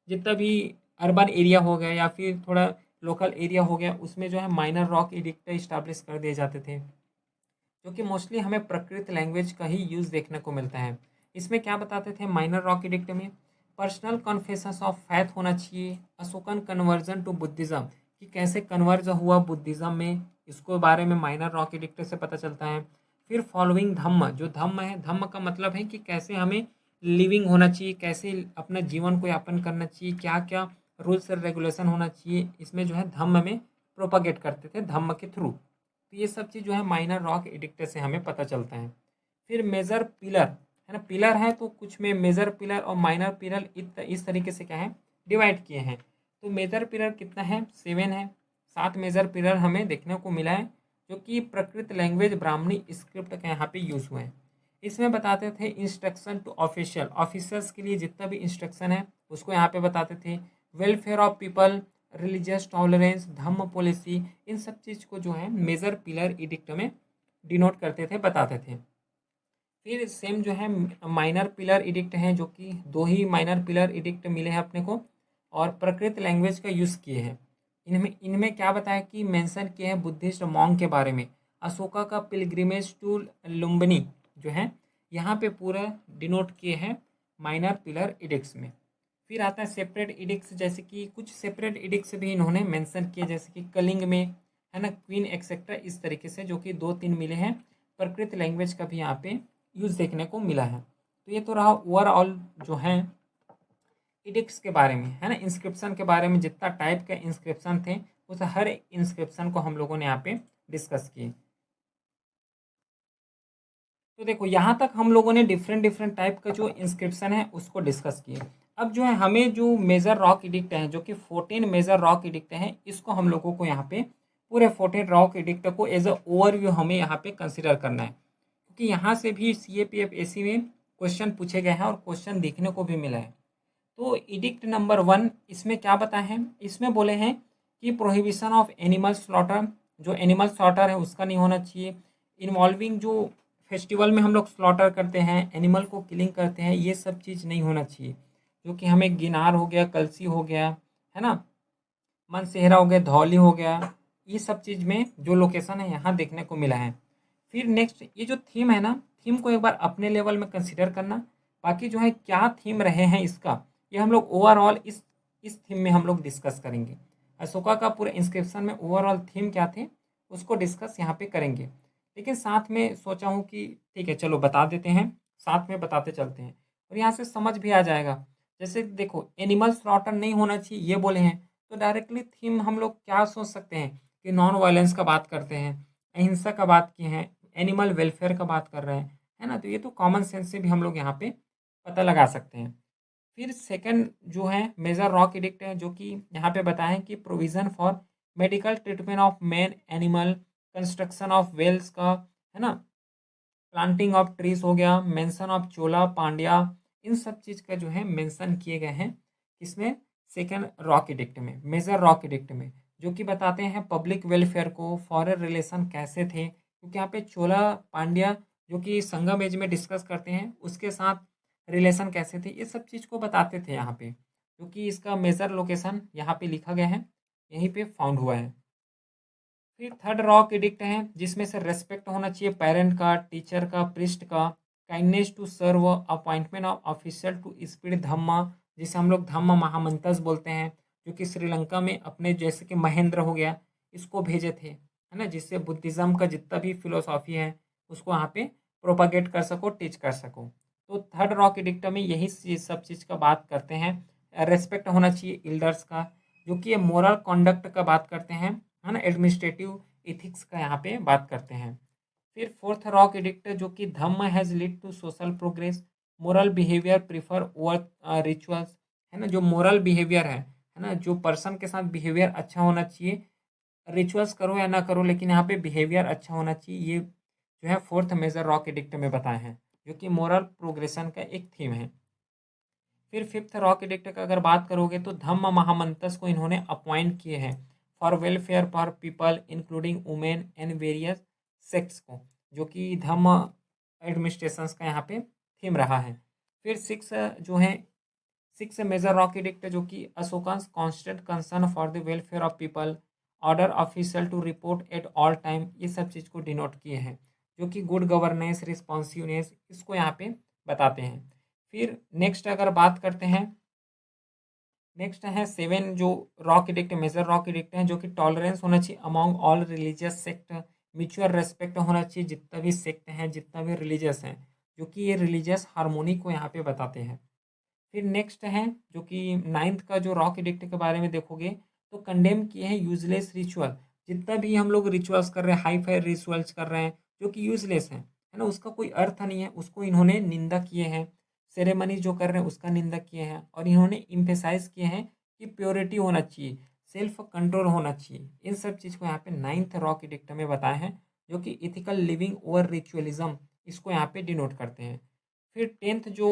जितना भी अर्बन एरिया हो गया या फिर थोड़ा लोकल एरिया हो गया, उसमें जो है माइनर रॉक एडिक्ट इस्टेब्लिश कर दिए जाते थे, जो कि मोस्टली हमें प्राकृत लैंग्वेज का ही यूज़ देखने को मिलता है। इसमें क्या बताते थे माइनर रॉक एडिक्ट में, पर्सनल कन्फेशंस ऑफ फैथ होना चाहिए, अशोकन कन्वर्जन टू बुद्धिज़्म, कि कैसे कन्वर्ज हुआ बुद्धिज़्म में, इसको बारे में माइनर रॉक एडिक्ट से पता चलता है। फिर फॉलोइंग धम्म, जो धम्म है, धम्म का मतलब है कि कैसे हमें लिविंग होना चाहिए, कैसे अपना जीवन को यापन करना चाहिए, क्या क्या रूल्स और रेगुलेशन होना चाहिए, इसमें जो है धम्म में प्रोपागेट करते थे धम्म के थ्रू। तो ये सब चीज़ जो है माइनर रॉक एडिक्ट से हमें पता चलता है। फिर मेजर पिलर, है ना, पिलर है तो कुछ में मेजर पिलर और माइनर पिलर इस तरीके से क्या है डिवाइड किए हैं। तो मेजर पिलर कितना है, 7 है, 7 मेजर पिलर हमें देखने को मिला है, जो कि प्राकृत लैंग्वेज ब्राह्मणी स्क्रिप्ट के यहाँ पे यूज़ हुए हैं। इसमें बताते थे इंस्ट्रक्शन टू ऑफिशियल, ऑफिसर्स के लिए जितना भी इंस्ट्रक्शन है उसको यहाँ पे बताते थे। Welfare of people, religious tolerance, Dhamma policy, इन सब चीज़ को जो है मेजर पिलर एडिक्ट में डिनोट करते थे, बताते थे। फिर सेम जो है माइनर पिलर एडिक्ट हैं, जो कि दो ही माइनर पिलर एडिक्ट मिले हैं अपने को और प्रकृत लैंग्वेज का यूज़ किए हैं। इनमें इनमें क्या बताया कि मेंशन किए हैं बुद्धिस्ट मॉन्क के बारे में। अशोका का पिलग्रिमेज टू लुम्बिनी जो है यहाँ पे पूरा डिनोट किए हैं माइनर पिलर एडिक्ट्स में। फिर आता है सेपरेट एडिक्ट्स, जैसे कि कुछ सेपरेट एडिक्ट्स भी इन्होंने मेंशन किए, जैसे कि कलिंग में है ना, क्वीन एक्सेट्रा, इस तरीके से जो कि 2-3 मिले हैं। प्रकृत लैंग्वेज का भी यहाँ पे यूज़ देखने को मिला है। तो ये तो रहा ओवरऑल जो है एडिक्ट्स के बारे में, है ना, इंस्क्रिप्शन के बारे में। जितना टाइप के इंस्क्रिप्शन थे उस हर इंस्क्रिप्शन को हम लोगों ने यहाँ पे डिस्कस किए। तो देखो यहाँ तक हम लोगों ने डिफरेंट डिफरेंट टाइप का जो इंस्क्रिप्शन है उसको डिस्कस किए। अब जो है हमें जो मेजर रॉक एडिक्ट हैं, जो कि 14 मेजर रॉक एडिक्ट हैं, इसको हम लोगों को यहाँ पे पूरे 14 रॉक एडिक्ट को एज अ ओवरव्यू हमें यहाँ पे कंसिडर करना है, क्योंकि यहाँ से भी CAPF-AC में क्वेश्चन पूछे गए हैं और क्वेश्चन देखने को भी मिला है। तो एडिक्ट नंबर 1 इसमें क्या बताए हैं, इसमें बोले हैं कि प्रोहिबिशन ऑफ एनिमल स्लॉटर, जो एनिमल स्लॉटर है उसका नहीं होना चाहिए। इन्वॉल्विंग जो फेस्टिवल में हम लोग स्लॉटर करते हैं, एनिमल को किलिंग करते हैं, ये सब चीज़ नहीं होना चाहिए। जो कि हमें गिनार हो गया, कलसी हो गया, है ना, मनसेहरा हो गया, धौली हो गया, ये सब चीज़ में जो लोकेशन है यहाँ देखने को मिला है। फिर नेक्स्ट ये जो थीम है ना, थीम को एक बार अपने लेवल में कंसिडर करना। बाकी जो है क्या थीम रहे हैं इसका, ये हम लोग ओवरऑल इस थीम में हम लोग डिस्कस करेंगे। अशोका का पूरे इंस्क्रिप्शन में ओवरऑल थीम क्या थे उसको डिस्कस यहाँ पे करेंगे। लेकिन साथ में सोचा हूँ कि ठीक है चलो बता देते हैं, साथ में बताते चलते हैं और यहाँ से समझ भी आ जाएगा। जैसे देखो एनिमल स्लॉटर नहीं होना चाहिए ये बोले हैं, तो डायरेक्टली थीम हम लोग क्या सोच सकते हैं कि नॉन वायलेंस का बात करते हैं, अहिंसा का बात किए हैं, एनिमल वेलफेयर का बात कर रहे हैं, है ना। तो ये तो कॉमन सेंस से भी हम लोग यहाँ पे पता लगा सकते हैं। फिर सेकंड जो है मेजर रॉक एडिक्ट है, जो कि यहाँ पे बताएं कि provision for medical treatment of man animal, construction of wells का, है ना, प्लांटिंग ऑफ ट्रीज हो गया, मेंशन ऑफ चोला पांड्या, इन सब चीज़ का जो है मेंशन किए गए हैं इसमें सेकंड रॉक एडिक्ट में, मेजर रॉक एडिक्ट में, जो कि बताते हैं पब्लिक वेलफेयर को, फॉरेन रिलेशन कैसे थे, क्योंकि यहाँ पे चोला पांड्या जो कि संगम एज में डिस्कस करते हैं उसके साथ रिलेशन कैसे थे, ये सब चीज़ को बताते थे यहाँ पे, क्योंकि इसका मेजर लोकेशन यहाँ पे लिखा गया है, यहीं पे फाउंड हुआ है। फिर थर्ड रॉक एडिक्ट है जिसमें से रेस्पेक्ट होना चाहिए पेरेंट का, टीचर का, प्रिस्ट का, kindness to serve, appointment of official to speed Dhamma, जिसे हम लोग धम्म महामंत्रस बोलते हैं, जो कि श्रीलंका में अपने जैसे कि महेंद्र हो गया इसको भेजे थे, है ना, जिससे बुद्धिज़्म का जितना भी फिलोसॉफी है उसको वहाँ पे प्रोपागेट कर सको, टीच कर सको। तो थर्ड रॉक एडिक्ट में यही सब चीज़ का बात करते हैं। रेस्पेक्ट होना चाहिए एल्डर्स का, जो कि ये मोरल कॉन्डक्ट का बात करते हैं, है ना, एडमिनिस्ट्रेटिव एथिक्स का यहाँ पे बात करते हैं। फिर फोर्थ रॉक एडिक्ट जो कि Dhamma has lead to social progress, moral behaviour prefer over rituals, है ना, जो मोरल बिहेवियर है ना, जो पर्सन के साथ बिहेवियर अच्छा होना चाहिए, रिचुअल्स करो या ना करो लेकिन यहाँ पे बिहेवियर अच्छा होना चाहिए, ये जो है फोर्थ मेजर रॉक एडिक्ट में बताए हैं, जो कि मोरल प्रोग्रेशन का एक थीम है। फिर फिफ्थ रॉक एडिक्ट का अगर बात करोगे तो धम्म महामंत्रस को इन्होंने अपॉइंट किए हैं for welfare for people including women and various sects को, जो कि धम्म एडमिनिस्ट्रेशंस का यहाँ पे थीम रहा है। फिर जो है सिक्स मेजर रॉक एडिक्ट जो कि Ashoka's constant concern for the welfare of people, order official to report at all time, ये सब चीज़ को डिनोट किए हैं, जो कि गुड गवर्नेंस, रिस्पॉन्सिवनेस, इसको यहाँ पे बताते हैं। फिर नेक्स्ट अगर बात करते हैं, नेक्स्ट है 7 जो rock edict major rock edict हैं, जो कि टॉलरेंस होना चाहिए among all religious sect, mutual respect होना चाहिए जितना भी सेक्ट हैं, जितना भी रिलीजियस हैं, जो कि ये रिलीजियस हार्मोनी को यहाँ पे बताते हैं। फिर नेक्स्ट है जो कि नाइन्थ का जो रॉक एडिक्ट के बारे में देखोगे तो कंडेम किए हैं यूजलेस रिचुअल, जितना भी हम लोग रिचुअल्स कर रहे हैं, हाई फाई रिचुअल्स कर रहे हैं जो कि यूजलेस हैं, है ना, उसका कोई अर्थ नहीं है, उसको इन्होंने निंदा किए हैं। सेरेमनी जो कर रहे हैं उसका निंदा किए हैं और इन्होंने इम्फेसाइज किए हैं कि प्योरिटी होना चाहिए, सेल्फ कंट्रोल होना चाहिए, इन सब चीज़ को यहाँ पे नाइन्थ रॉक एडिक्ट में बताए हैं, जो कि इथिकल लिविंग ओवर रिचुअलिज्म, इसको यहाँ पे डिनोट करते हैं। फिर टेंथ जो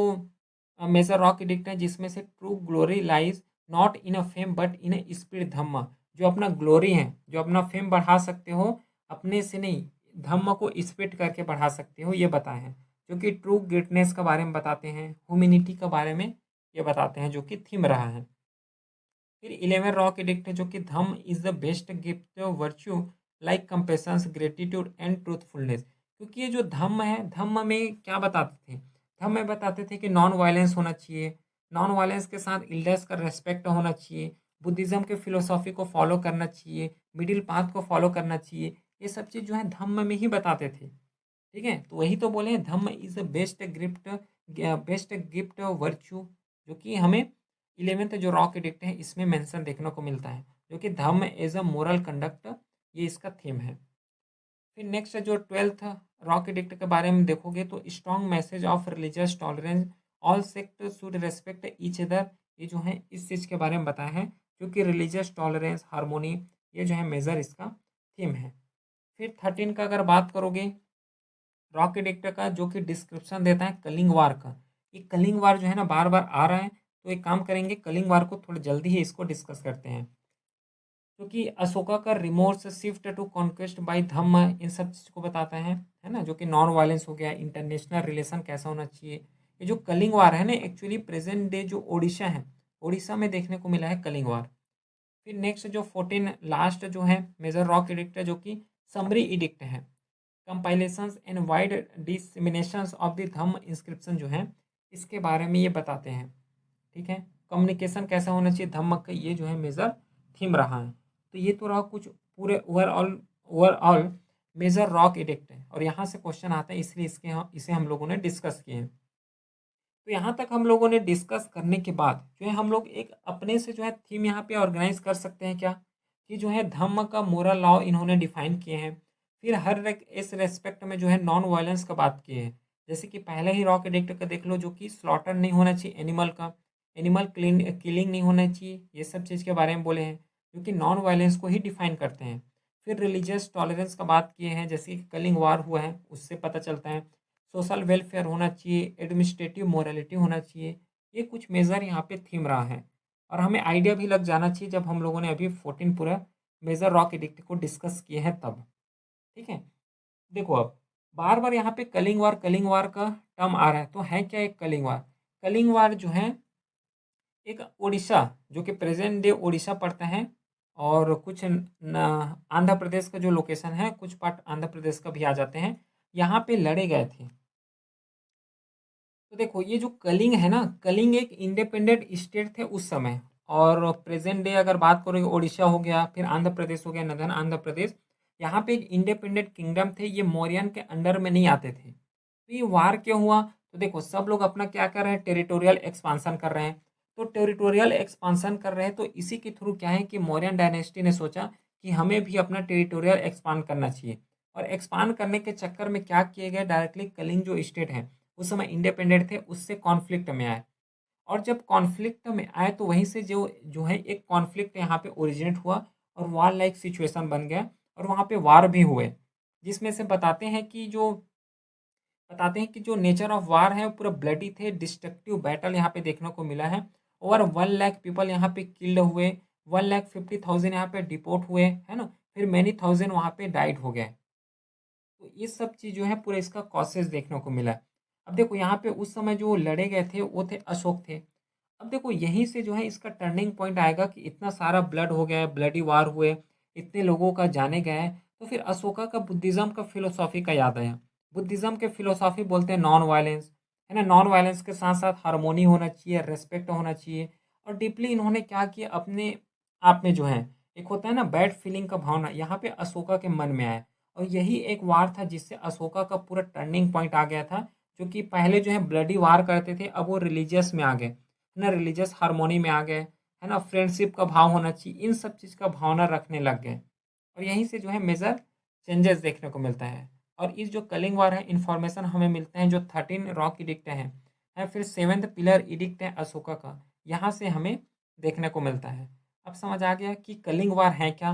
मेजर रॉक एडिक्ट है जिसमें से true glory lies not in a fame but in a spirit Dhamma, जो अपना ग्लोरी है, जो अपना फेम बढ़ा सकते हो अपने से नहीं, धम्म को स्पिरिट करके बढ़ा सकते हो, ये बताए हैं। जो कि ट्रू ग्रेटनेस के बारे में बताते हैं, ह्यूमैनिटी के बारे में ये बताते हैं, जो कि थीम रहा है। फिर 11 रॉक एडिक्ट है, जो कि Dhamma is the best gift virtue like compassions gratitude and truthfulness. क्योंकि ये जो धम्म है, धम्म में क्या बताते थे, धम्म में बताते थे कि नॉन वायलेंस होना चाहिए, नॉन वायलेंस के साथ इल्डर्स का रेस्पेक्ट होना चाहिए, बुद्धिज़्म के फिलोसॉफी को फॉलो करना चाहिए, मिडिल पाथ को फॉलो करना चाहिए। ये सब चीज़ जो है धम्म में ही बताते थे। ठीक है, तो वही तो बोले हैं, Dhamma is the best gift virtue, जो कि हमें 11th जो रॉक एडिक्ट है इसमें मेंशन देखने को मिलता है, जो कि धम्म एज अ मोरल कंडक्ट, ये इसका थीम है। फिर नेक्स्ट जो 12th रॉक एडिक्ट के बारे में देखोगे तो strong message of religious tolerance, all sect should respect each other, ये जो है इस चीज़ के बारे में बताया है, जो कि रिलीजियस टॉलरेंस हारमोनी, ये जो है मेजर इसका थीम है। फिर 13 का अगर बात करोगे रॉक एडिक्टर का, जो कि डिस्क्रिप्शन देता है कलिंग वार का। ये कलिंग वार जो है ना बार बार आ रहा है, तो एक काम करेंगे, कलिंग वार को थोड़ा जल्दी ही इसको डिस्कस करते हैं। क्योंकि अशोका का remorse shift to conquest by Dhamma इन सब चीज़ को बताता है ना, जो कि नॉन वायलेंस हो गया, इंटरनेशनल रिलेशन कैसा होना चाहिए। ये जो कलिंग वार है ना, एक्चुअली प्रेजेंट डे जो ओडिशा है, ओडिशा में देखने को मिला है कलिंग वार। फिर नेक्स्ट जो 14 लास्ट जो है मेजर रॉक एडिक्ट है, जो कि समरी एडिक्ट है, compilations and wide disseminations of the thumb inscription जो है, इसके बारे में ये बताते हैं। ठीक है, कम्युनिकेशन कैसा होना चाहिए धम्म का, ये जो है मेजर थीम रहा है। तो ये तो रहा कुछ पूरे ओवरऑल मेजर रॉक एडिक्ट है, और यहाँ से क्वेश्चन आता है, इसलिए इसे हम लोगों ने डिस्कस किए हैं। तो यहाँ तक हम लोगों ने डिस्कस करने के बाद जो है हम लोग एक अपने से जो है थीम यहाँ पे ऑर्गेनाइज कर सकते हैं क्या, कि जो है धम्म का मोरल लॉ इन्होंने डिफाइन किए हैं। फिर हर एक इस रेस्पेक्ट में जो है नॉन वायलेंस का बात किए हैं। जैसे कि पहले ही रॉक एडिक्ट का देख लो, जो कि स्लॉटर नहीं होना चाहिए एनिमल का, एनिमल किलिंग नहीं होना चाहिए, ये सब चीज़ के बारे में बोले हैं, जो कि नॉन वायलेंस को ही डिफाइन करते हैं। फिर रिलीजियस टॉलरेंस का बात किए हैं, जैसे कि कलिंग वार हुआ है उससे पता चलता है। सोशल वेलफेयर होना चाहिए, एडमिनिस्ट्रेटिव मोरालिटी होना चाहिए, ये कुछ मेजर यहाँ पे थीम रहा है। और हमें आइडिया भी लग जाना चाहिए जब हम लोगों ने अभी 14 पूरा मेजर रॉक एडिक्ट को डिस्कस किए हैं तब। ठीक है, देखो अब बार बार यहाँ पे कलिंग वार का टर्म आ रहा है, तो है क्या एक कलिंग वार। कलिंग वार जो है एक उड़ीसा, जो कि प्रेजेंट डे उड़ीसा पड़ता है, और कुछ आंध्र प्रदेश का जो लोकेशन है, कुछ पार्ट आंध्र प्रदेश का भी आ जाते हैं, यहाँ पे लड़े गए थे। तो देखो ये जो कलिंग है ना, कलिंग एक इंडिपेंडेंट स्टेट थे उस समय, और प्रेजेंट डे अगर बात करोगे ओडिशा हो गया, फिर आंध्र प्रदेश हो गया, नदन आंध्र प्रदेश, यहाँ पे एक इंडिपेंडेंट किंगडम थे, ये मौर्यन के अंडर में नहीं आते थे। तो ये वार क्यों हुआ, तो देखो सब लोग अपना क्या कर रहे हैं, टेरिटोरियल एक्सपांसन कर रहे हैं। तो टेरिटोरियल एक्सपांसन कर रहे हैं, तो इसी के थ्रू क्या है कि मौर्यन डायनेस्टी ने सोचा कि हमें भी अपना टेरिटोरियल एक्सपांड करना चाहिए, और एक्सपांड करने के चक्कर में क्या किए गए, डायरेक्टली कलिंग जो स्टेट है उस समय इंडिपेंडेंट थे, उससे कॉन्फ्लिक्ट में आए। और जब कॉन्फ्लिक्ट में आए तो वहीं से जो जो है एक कॉन्फ्लिक्ट यहाँ पे ओरिजिनेट हुआ, और वार लाइक सिचुएशन बन गया, और वहाँ पे वार भी हुए, जिसमें से बताते हैं कि जो नेचर ऑफ वार है वो पूरा ब्लडी थे, डिस्ट्रक्टिव बैटल यहाँ पे देखने को मिला है। ओवर 1 लाख पीपल यहाँ पे किल्ड हुए, 1,50,000 यहाँ पे डिपोर्ट हुए, है ना, फिर मैनी थाउजेंड वहाँ पे डाइड हो गए। तो ये सब चीज़ जो है पूरा इसका कॉसेस देखने को मिला है। अब देखो यहाँ पे उस समय जो लड़े गए थे वो थे अशोक थे। अब देखो यहीं से जो है इसका टर्निंग पॉइंट आएगा कि इतना सारा ब्लड हो गया है, ब्लडी वार हुए, इतने लोगों का जाने गए हैं, तो फिर अशोका का बुद्धिज़्म का फिलोसॉफी का याद आया। बुद्धिज़्म के फिलोसॉफी बोलते हैं नॉन वायलेंस, है ना, नॉन वायलेंस के साथ साथ हार्मोनी होना चाहिए, रेस्पेक्ट होना चाहिए। और डीपली इन्होंने क्या किया अपने आप में जो है, एक होता है ना बैड फीलिंग का भावना, यहाँ पे अशोका के मन में आया। और यही एक वार था जिससे अशोका का पूरा टर्निंग पॉइंट आ गया था, जो कि पहले जो है ब्लडी वार करते थे, अब वो रिलीजियस में आ गए, है ना, रिलीजियस हार्मोनी में आ गए, है ना, फ्रेंडशिप का भाव होना चाहिए, इन सब चीज़ का भावना रखने लग गए। और यहीं से जो है मेजर चेंजेस देखने को मिलता है। और इस जो कलिंग वार है इन्फॉर्मेशन हमें मिलते हैं जो 13 रॉक इडिक्ट है फिर 7th पिलर इडिक्ट है अशोका का, यहाँ से हमें देखने को मिलता है। अब समझ आ गया कि कलिंग वार है क्या,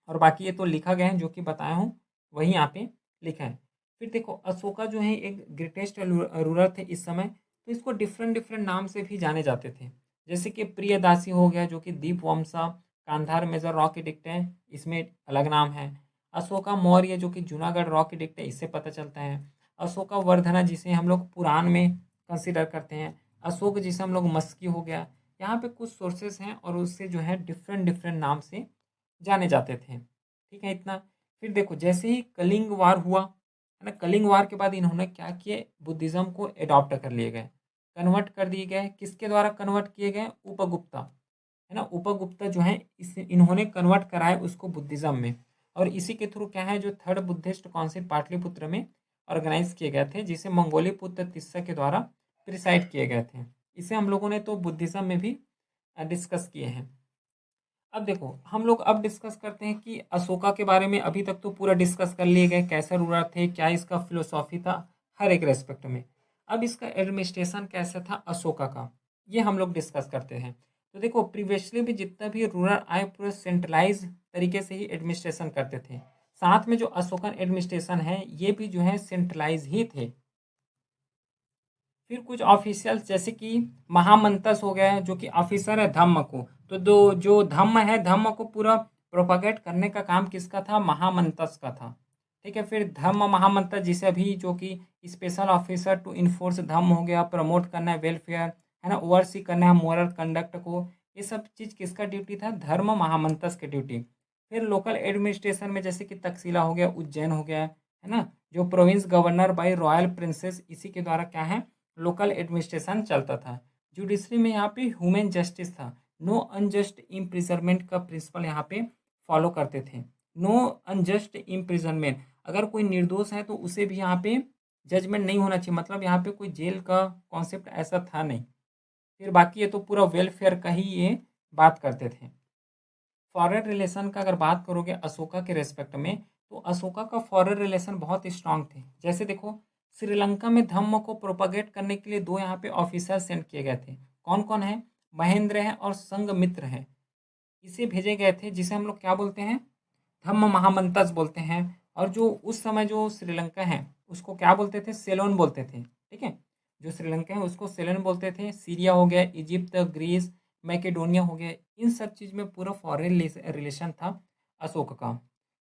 और बाकी ये तो लिखा गया है, जो कि बताया हूँ वही यहाँ पे लिखा है। फिर देखो अशोका जो है एक ग्रेटेस्ट रूलर थे इस समय, तो इसको डिफरेंट डिफरेंट नाम से भी जाने जाते थे। जैसे कि प्रियदासी हो गया जो कि Dipavamsa, Kandahar major rock edict है, इसमें अलग नाम है। अशोका मौर्य जो कि जूनागढ़ रॉक एडिक्ट है, इससे पता चलता है। अशोका वर्धना जिसे हम लोग पुराण में कंसिडर करते हैं। अशोक जिसे हम लोग मस्की हो गया। यहाँ पे कुछ सोर्सेस हैं और उससे जो है डिफरेंट डिफरेंट नाम से जाने जाते थे। ठीक है इतना। फिर देखो जैसे ही कलिंग वार हुआ है ना, कलिंग वार के बाद इन्होंने क्या किए, बुद्धिज़्म को एडॉप्ट कर लिए गए, कन्वर्ट कर दिए गए। किसके द्वारा कन्वर्ट किए गए? उपगुप्ता, है ना। उपगुप्ता जो है इस इन्होंने कन्वर्ट कराया उसको बुद्धिज़्म में। और इसी के थ्रू क्या है, जो थर्ड बुद्धिस्ट काउंसिल पाटलिपुत्र में ऑर्गेनाइज किए गए थे, जिसे मंगोली पुत्र तिस्सा के द्वारा प्रिसाइड किए गए थे। इसे हम लोगों ने तो बुद्धिज़्म में भी डिस्कस किए हैं। अब देखो हम लोग अब डिस्कस करते हैं कि अशोका के बारे में। अभी तक तो पूरा डिस्कस कर लिए गए, कैसे रूलर थे, क्या इसका फिलोसॉफी था, हर एक रेस्पेक्ट में। अब इसका एडमिनिस्ट्रेशन कैसा था अशोका का, ये हम लोग डिस्कस करते हैं। तो देखो प्रीवियसली भी जितना भी रूलर आए पूरे सेंट्रलाइज तरीके से ही एडमिनिस्ट्रेशन करते थे। साथ में जो अशोकन एडमिनिस्ट्रेशन है ये भी जो है सेंट्रलाइज ही थे। फिर कुछ ऑफिशियल्स जैसे कि महामंतस हो गया है जो कि ऑफिसर है धम्म को। तो दो जो धम्म है, धम्म को पूरा प्रोपागेट करने का काम किसका था? महामंतस का था। ठीक है। फिर धम्म महामंतस जिसे अभी जो कि स्पेशल ऑफिसर टू इन्फोर्स धम्म हो गया, प्रमोट करना है वेलफेयर, है ना, ओवरसी करना है मोरल कंडक्ट को। ये सब चीज़ किसका ड्यूटी था? धर्म महामंतस की ड्यूटी। फिर लोकल एडमिनिस्ट्रेशन में जैसे कि तक्षशिला हो गया, उज्जैन हो गया, है ना, जो province governor by royal princess, इसी के द्वारा क्या है लोकल एडमिनिस्ट्रेशन चलता था। जुडिशरी में यहाँ पे ह्यूमन जस्टिस था, नो अनजस्ट इम्प्रिजनमेंट का प्रिंसिपल यहाँ पे फॉलो करते थे। नो अनजस्ट इम्प्रिजनमेंट, अगर कोई निर्दोष है तो उसे भी यहाँ पे जजमेंट नहीं होना चाहिए, मतलब यहाँ पे कोई जेल का कॉन्सेप्ट ऐसा था नहीं। फिर बाकी ये तो पूरा वेलफेयर का ही ये बात करते थे। फॉरेन रिलेशन का अगर बात करोगे अशोका के रेस्पेक्ट में, तो अशोका का फॉरेन रिलेशन बहुत स्ट्रांग थे। जैसे देखो श्रीलंका में धम्म को प्रोपागेट करने के लिए दो यहाँ पे ऑफिसर सेंड किए गए थे। कौन कौन है? महेंद्र है और संघमित्र है। इसे भेजे गए थे जिसे हम लोग क्या बोलते हैं? धम्म महामंतस बोलते हैं। और जो उस समय जो श्रीलंका है उसको क्या बोलते थे? सेलोन बोलते थे। ठीक है। जो श्रीलंका है उसको सेलोन बोलते थे। सीरिया हो गया, इजिप्ट, ग्रीस, मैकेडोनिया हो गया, इन सब चीज़ में पूरा फॉरेन रिलेशन था अशोक का।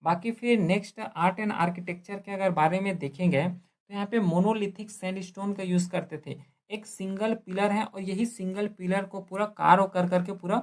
बाकी फिर नेक्स्ट आर्ट एंड आर्किटेक्चर के अगर बारे में देखेंगे तो यहाँ पे मोनोलिथिक सैंडस्टोन का यूज़ करते थे। एक सिंगल पिलर है और यही सिंगल पिलर को पूरा कार्व कर करके पूरा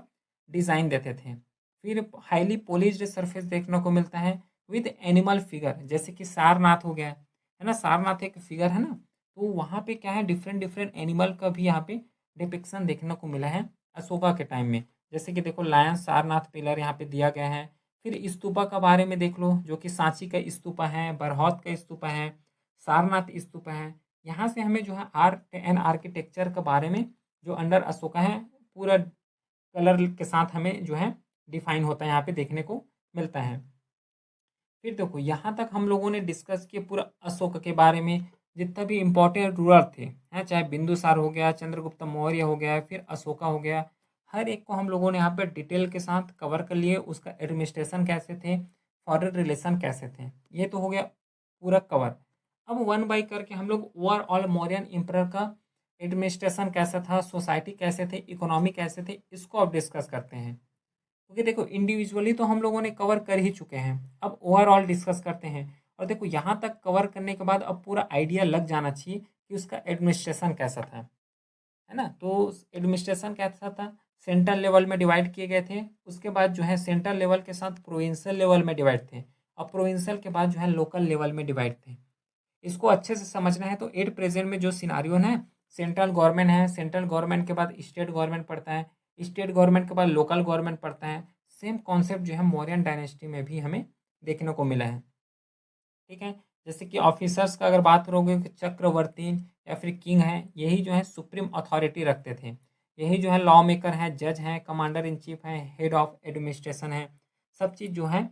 डिज़ाइन देते थे। फिर हाईली पॉलिश्ड सरफेस देखने को मिलता है विद एनिमल फिगर, जैसे कि सारनाथ हो गया, है ना, सारनाथ एक फिगर है ना, तो वहाँ पे क्या है डिफरेंट डिफरेंट एनिमल का भी यहाँ पे डिपिक्शन देखने को मिला है अशोका के टाइम में। जैसे कि देखो लायन सारनाथ पिलर यहाँ पे दिया गया है। फिर स्तूपा का बारे में देख लो, जो कि सांची का स्तूपा है, बरहौत का स्तूपा है, सारनाथ स्तूपा है। यहाँ से हमें जो है आर्ट एंड आर्किटेक्चर के बारे में जो अंडर अशोका है पूरा कलर के साथ हमें जो है डिफाइन होता है, यहाँ पे देखने को मिलता है। फिर देखो यहाँ तक हम लोगों ने डिस्कस किया पूरा अशोक के बारे में, जितना भी इम्पोर्टेंट रूलर थे हैं, चाहे बिंदुसार हो गया, चंद्रगुप्त मौर्य हो गया, फिर अशोका हो गया, हर एक को हम लोगों ने यहाँ पे डिटेल के साथ कवर कर लिए। उसका एडमिनिस्ट्रेशन कैसे थे, फॉरेन रिलेशन कैसे थे, ये तो हो गया पूरा कवर। अब वन बाई करके हम लोग ओवरऑल मौर्यन एम्परर का एडमिनिस्ट्रेशन कैसा था, सोसाइटी कैसे थे, इकोनॉमी कैसे थे, इसको अब डिस्कस करते हैं। क्योंकि देखो इंडिविजुअली तो हम लोगों ने कवर कर ही चुके हैं, अब ओवरऑल डिस्कस करते हैं। और देखो यहाँ तक कवर करने के बाद अब पूरा आइडिया लग जाना चाहिए कि उसका एडमिनिस्ट्रेशन कैसा था, है ना। तो एडमिनिस्ट्रेशन कैसा था? सेंट्रल लेवल में डिवाइड किए गए थे, उसके बाद जो है सेंट्रल लेवल के साथ प्रोविंशियल लेवल में डिवाइड थे, और प्रोविंशियल के बाद जो है लोकल लेवल में डिवाइड थे। इसको अच्छे से समझना है तो एट प्रेजेंट में जो सिनारियो है, सेंट्रल गवर्नमेंट है, सेंट्रल गवर्नमेंट के बाद स्टेट गवर्नमेंट पड़ता है, स्टेट गवर्नमेंट के बाद लोकल गवर्नमेंट पड़ता है। सेम कॉन्सेप्ट जो है मौर्यन डायनेस्टी में भी हमें देखने को मिला है। ठीक है। जैसे कि ऑफिसर्स का अगर बात करोगे कि चक्रवर्ती या फिर किंग है, यही जो है सुप्रीम अथॉरिटी रखते थे। यही जो है लॉ मेकर है, जज हैं, कमांडर इन चीफ हैं, हेड ऑफ एडमिनिस्ट्रेशन है, सब चीज़ जो है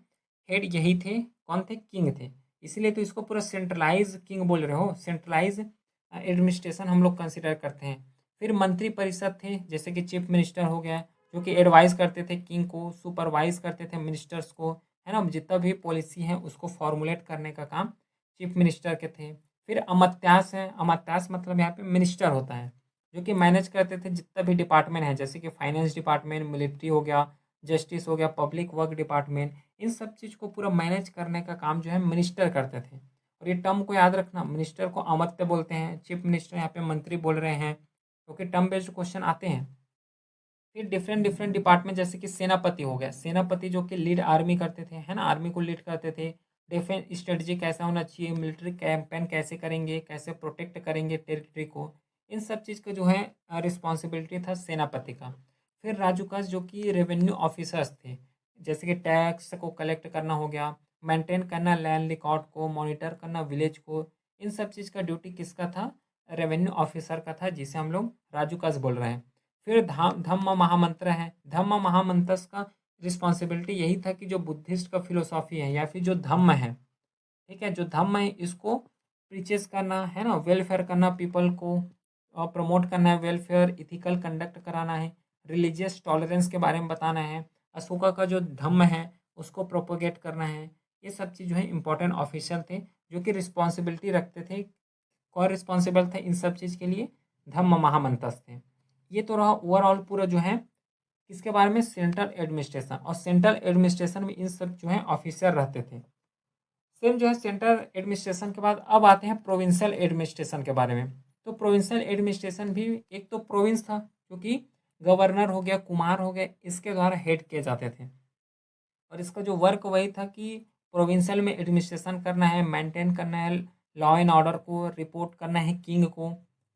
हेड यही थे। कौन थे? किंग थे। इसीलिए तो इसको पूरा सेंट्रलाइज किंग बोल रहे हो, सेंट्रलाइज एडमिनिस्ट्रेशन हम लोग कंसिडर करते हैं। फिर मंत्री परिषद थे, जैसे कि चीफ मिनिस्टर हो गया, जो कि एडवाइस करते थे किंग को, सुपरवाइज करते थे मिनिस्टर्स को, है ना, जितना भी पॉलिसी है उसको फॉर्मुलेट करने का काम चीफ मिनिस्टर के थे। फिर अमात्यास है, अमात्यास मतलब यहाँ पे मिनिस्टर होता है, जो कि मैनेज करते थे जितना भी डिपार्टमेंट है, जैसे कि फाइनेंस डिपार्टमेंट, मिलिट्री हो गया, जस्टिस हो गया, पब्लिक वर्क डिपार्टमेंट, इन सब चीज़ को पूरा मैनेज करने का काम जो है मिनिस्टर करते थे। और ये टर्म को याद रखना, मिनिस्टर को अमात्य बोलते हैं, चीफ मिनिस्टर यहाँ पे मंत्री बोल रहे हैं, क्योंकि टर्म बेस्ड क्वेश्चन आते हैं। फिर डिफरेंट डिफरेंट डिपार्टमेंट, जैसे कि सेनापति हो गया, सेनापति जो कि लीड आर्मी करते थे, है ना, आर्मी को लीड करते थे। डिफेंस स्ट्रेटजी कैसा होना चाहिए, मिलिट्री कैंपेन कैसे करेंगे, कैसे प्रोटेक्ट करेंगे टेरिटरी को, इन सब चीज़ का जो है रिस्पॉन्सिबिलिटी था सेनापति का। फिर राजूकास जो कि रेवेन्यू ऑफिसर्स थे, जैसे कि टैक्स को कलेक्ट करना हो गया, मेंटेन करना लैंड रिकॉर्ड को, मॉनिटर करना विलेज को, इन सब चीज़ का ड्यूटी किसका था, रेवेन्यू ऑफिसर का था, जिसे हम लोग राजूकास बोल रहे हैं। फिर धम्म महामंत्र है, धम्म महामंत्र का रिस्पॉन्सिबिलिटी यही था कि जो बुद्धिस्ट का फिलोसॉफी है या फिर जो धम्म है, ठीक है, जो धम्म है इसको प्रीचेस करना है ना, वेलफेयर करना पीपल को, और प्रमोट करना है वेलफेयर, इथिकल कंडक्ट कराना है, रिलीजियस टॉलरेंस के बारे में बताना है, अशोका का जो धम्म है उसको प्रोपोगेट करना है। ये सब चीज़ जो है इंपॉर्टेंट ऑफिशियल थे, जो कि रिस्पॉन्सिबिलिटी रखते थे। कौन रिस्पॉन्सिबल थे इन सब चीज़ के लिए, धम्म महामंत्रस थे। ये तो रहा ओवरऑल पूरा जो है किसके बारे में, सेंट्रल एडमिनिस्ट्रेशन, और सेंट्रल एडमिनिस्ट्रेशन में इन सब जो है ऑफिसर रहते थे। सेम जो है सेंट्रल एडमिनिस्ट्रेशन के बाद अब आते हैं प्रोविंशियल एडमिनिस्ट्रेशन के बारे में। तो प्रोविंशियल एडमिनिस्ट्रेशन भी एक तो प्रोविंस था, क्योंकि गवर्नर हो गया, कुमार हो गए, इसके द्वारा हेड किए जाते थे। और इसका जो वर्क वही था कि प्रोविंशियल में एडमिनिस्ट्रेशन करना है, मेंटेन करना है लॉ एंड ऑर्डर को, रिपोर्ट करना है किंग को,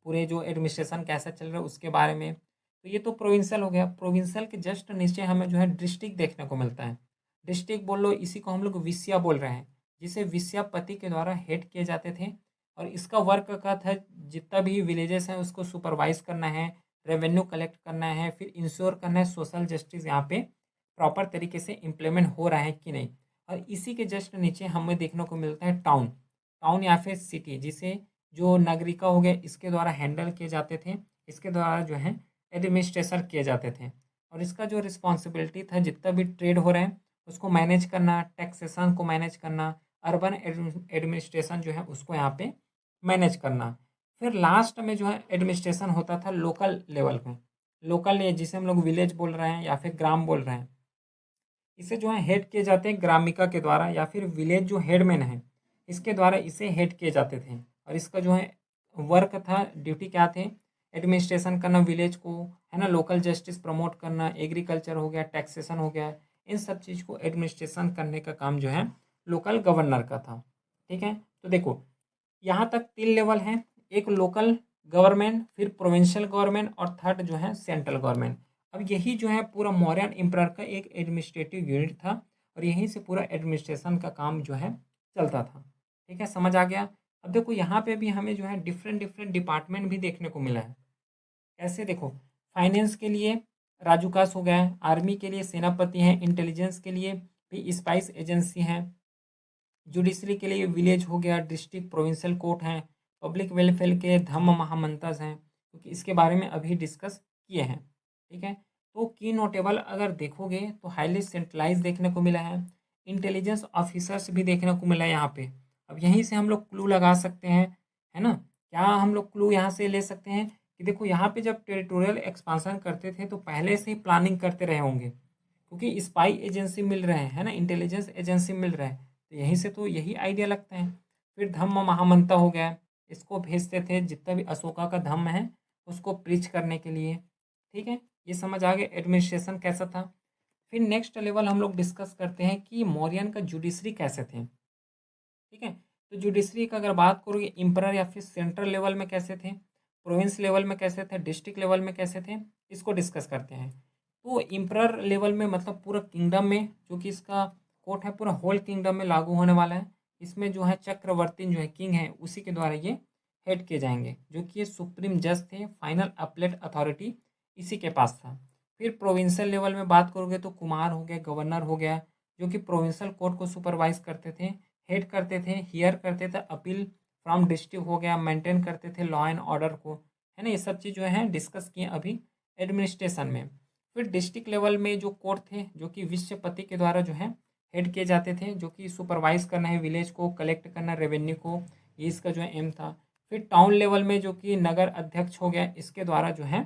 पूरे जो एडमिनिस्ट्रेशन कैसा चल रहा है उसके बारे में। तो ये तो प्रोविंशियल हो गया। प्रोविंशियल के जस्ट नीचे हमें जो है डिस्ट्रिक्ट देखने को मिलता है। डिस्ट्रिक्ट बोल लो, इसी को हम लोग विसिया बोल रहे हैं, जिसे विस्यापति के द्वारा हेड किए जाते थे। और इसका वर्क का था जितना भी विलेजेस हैं उसको सुपरवाइज करना है, रेवेन्यू कलेक्ट करना है, फिर इंश्योर करना है सोशल जस्टिस यहाँ पे प्रॉपर तरीके से इम्प्लीमेंट हो रहा है कि नहीं। और इसी के जस्ट नीचे हमें देखने को मिलता है टाउन, टाउन या फिर सिटी, जिसे जो नागरिका हो गए इसके द्वारा हैंडल किए जाते थे, इसके द्वारा जो है एडमिनिस्ट्रेशन किए जाते थे। और इसका जो रिस्पॉन्सिबिलिटी था जितना भी ट्रेड हो रहे हैं उसको मैनेज करना, टैक्सेशन को मैनेज करना, अर्बन एडमिनिस्ट्रेशन जो है उसको यहाँ पे मैनेज करना। फिर लास्ट में जो है एडमिनिस्ट्रेशन होता था लोकल लेवल में, लोकल जिसे हम लोग विलेज बोल रहे हैं या फिर ग्राम बोल रहे हैं, इसे जो है हेड किए जाते हैं ग्रामिका के द्वारा, या फिर विलेज जो हेडमैन है इसके द्वारा इसे हेड किए जाते थे। और इसका जो है वर्क था, ड्यूटी क्या थे, एडमिनिस्ट्रेशन करना विलेज को, है ना, लोकल जस्टिस प्रमोट करना, एग्रीकल्चर हो गया, टैक्सेशन हो गया, इन सब चीज़ को एडमिनिस्ट्रेशन करने का काम जो है लोकल गवर्नर का था। ठीक है, तो देखो यहाँ तक 3 लेवल हैं, एक लोकल गवर्नमेंट, फिर प्रोविंशियल गवर्नमेंट, और थर्ड जो है सेंट्रल गवर्नमेंट। अब यही जो है पूरा मौर्यन एम्परर का एक एडमिनिस्ट्रेटिव यूनिट था, और यहीं से पूरा एडमिनिस्ट्रेशन का काम जो है चलता था। ठीक है, समझ आ गया। अब देखो यहाँ पे भी हमें जो है डिफरेंट डिफरेंट डिपार्टमेंट भी देखने को मिला है। ऐसे देखो, फाइनेंस के लिए राजूकास हो गया है, आर्मी के लिए सेनापति हैं, इंटेलिजेंस के लिए भी स्पाइस एजेंसी हैं, जुडिशरी के लिए विलेज हो गया, डिस्ट्रिक्ट प्रोविंशियल कोर्ट हैं, पब्लिक वेलफेयर के धम्म महामंत्रस हैं, क्योंकि इसके बारे में अभी डिस्कस किए हैं। ठीक है, तो की नोटेबल अगर देखोगे तो हाईली सेंट्रलाइज देखने को मिला है, इंटेलिजेंस ऑफिसर्स भी देखने को मिला है यहाँ पे। अब यहीं से हम लोग क्लू लगा सकते हैं, है ना, क्या हम लोग क्लू यहाँ से ले सकते हैं कि देखो यहाँ पे जब टेरिटोरियल एक्सपांसन करते थे तो पहले से ही प्लानिंग करते रहे होंगे, क्योंकि स्पाई एजेंसी मिल रहे हैं, है ना, इंटेलिजेंस एजेंसी मिल रहा है, तो यहीं से तो यही आइडिया लगता है। फिर धम्म महामंत्र हो गया, इसको भेजते थे जितना भी अशोका का धम्म है उसको प्रीच करने के लिए। ठीक है, ये समझ आ गया एडमिनिस्ट्रेशन कैसा था। फिर नेक्स्ट लेवल हम लोग डिस्कस करते हैं कि मौर्यन का जुडिशरी कैसे थे। ठीक है, तो जुडिशरी का अगर बात करूँ इम्परर या फिर सेंट्रल लेवल में कैसे थे, प्रोविंस लेवल में कैसे थे, डिस्ट्रिक्ट लेवल में कैसे थे, इसको डिस्कस करते हैं। तो इम्परर लेवल में मतलब पूरा किंगडम में, जो कि इसका कोर्ट है पूरा होल किंगडम में लागू होने वाला है, इसमें जो है चक्रवर्ती जो है किंग है उसी के द्वारा ये हेड किए जाएंगे, जो कि ये सुप्रीम जज थे, फाइनल अपलेट अथॉरिटी इसी के पास था। फिर प्रोविंशियल लेवल में बात करोगे तो कुमार हो गया, गवर्नर हो गया, जो कि प्रोविंशियल कोर्ट को सुपरवाइज करते थे, हेड करते थे, हियर करते थे अपील फ्रॉम डिस्ट्रिक्ट हो गया, मेंटेन करते थे लॉ एंड ऑर्डर को, है ना, ये सब चीज़ जो है डिस्कस किए अभी एडमिनिस्ट्रेशन में। फिर डिस्ट्रिक्ट लेवल में जो कोर्ट थे जो कि विश्वपति के द्वारा जो है हेड किए जाते थे, जो कि सुपरवाइज करना है विलेज को, कलेक्ट करना रेवेन्यू को, ये इसका जो है एम था। फिर टाउन लेवल में जो कि नगर अध्यक्ष हो गया, इसके द्वारा जो है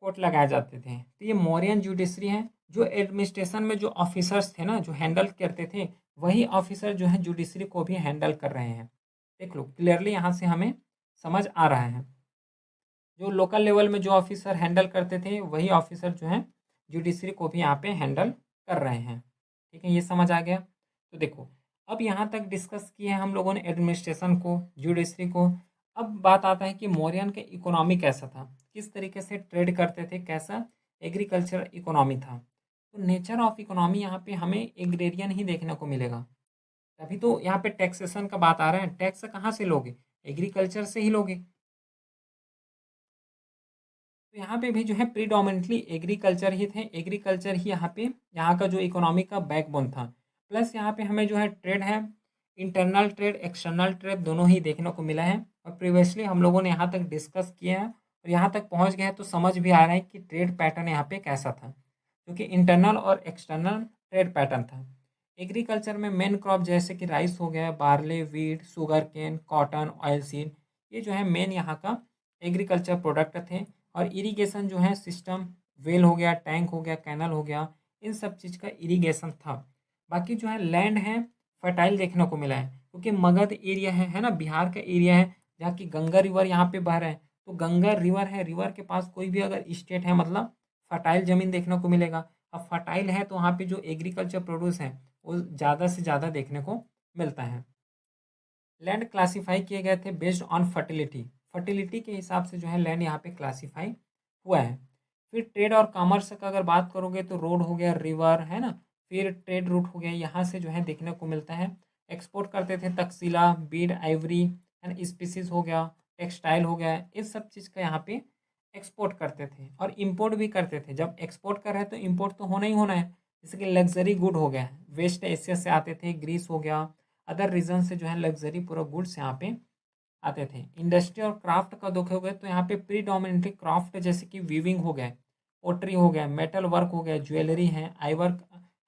कोर्ट लगाए जाते थे। तो ये मौर्यन जुडिशरी है। जो एडमिनिस्ट्रेशन में जो ऑफिसर्स थे ना, जो हैंडल करते थे, वही ऑफिसर जो है जुडिशरी को भी हैंडल कर रहे हैं। देख लो क्लियरली, यहाँ से हमें समझ आ रहा है। जो लोकल लेवल में जो ऑफिसर हैंडल करते थे, वही ऑफिसर जो है जुडिशरी को भी यहाँ पे हैंडल कर रहे हैं। ठीक है, ये समझ आ गया। तो देखो, अब यहाँ तक डिस्कस किया है हम लोगों ने एडमिनिस्ट्रेशन को, जुडिशरी को। अब बात आता है कि मौर्यन का इकोनॉमी कैसा था, किस तरीके से ट्रेड करते थे, कैसा एग्रीकल्चर इकोनॉमी था। तो नेचर ऑफ इकोनॉमी यहाँ पे हमें एग्रेरियन ही देखने को मिलेगा। तभी तो यहाँ पे टैक्सेशन का बात आ रहा है। टैक्स कहाँ से लोगे? एग्रीकल्चर से ही लोगे। तो यहाँ पे भी जो है प्रीडोमिनेटली एग्रीकल्चर ही थे। एग्रीकल्चर ही यहाँ पे यहाँ का जो इकोनॉमी का बैकबोन था। प्लस यहाँ पे हमें जो है ट्रेड है, इंटरनल ट्रेड, एक्सटर्नल ट्रेड दोनों ही देखने को मिला है। और प्रीवियसली हम लोगों ने यहाँ तक डिस्कस किया है और यहाँ तक पहुँच गए हैं, तो समझ भी आ रहा है कि ट्रेड पैटर्न यहाँ पे कैसा था, क्योंकि इंटरनल और एक्सटर्नल ट्रेड पैटर्न था। एग्रीकल्चर में मेन क्रॉप जैसे कि राइस हो गया, barley, wheat, sugar cane, cotton, oil seed, ये जो है मेन यहाँ का एग्रीकल्चर प्रोडक्ट थे। और इरिगेशन जो है सिस्टम, वेल हो गया, टैंक हो गया, कैनल हो गया, इन सब चीज़ का इरिगेशन था। बाकी जो है लैंड है फर्टाइल देखने को मिला है, क्योंकि मगध एरिया है ना, बिहार का एरिया है, जहाँ की गंगा रिवर यहाँ पे बह रहा है। तो गंगा रिवर है, रिवर के पास कोई भी अगर स्टेट है, मतलब फर्टाइल ज़मीन देखने को मिलेगा। अब फर्टाइल है तो वहाँ पे जो एग्रीकल्चर प्रोड्यूस है वो ज़्यादा से ज़्यादा देखने को मिलता है। लैंड क्लासिफाई किए गए थे बेस्ड ऑन फर्टिलिटी। फर्टिलिटी के हिसाब से जो है लैंड यहाँ पे क्लासिफाई हुआ है। फिर ट्रेड और कॉमर्स का अगर बात करोगे तो रोड हो गया, रिवर है ना, फिर ट्रेड रूट हो गया, यहाँ से जो है देखने को मिलता है। एक्सपोर्ट करते थे Taxila, Beed, Ivory and species हो गया, टेक्सटाइल हो गया, इस सब चीज़ का यहाँ पे एक्सपोर्ट करते थे। और इम्पोर्ट भी करते थे। जब एक्सपोर्ट कर रहे हैं तो इम्पोर्ट तो होना ही होना है। जैसे कि लग्जरी गुड हो गया, वेस्ट एशिया से आते थे, ग्रीस हो गया, अदर रीजन से जो है लग्जरी पूरा गुड्स यहाँ पे आते थे। इंडस्ट्री और क्राफ्ट का देखोगे तो यहाँ पे प्रीडोमिनेटली क्राफ्ट जैसे कि वीविंग हो गया, पोट्री हो गया, मेटल वर्क हो गया, ज्वेलरी है,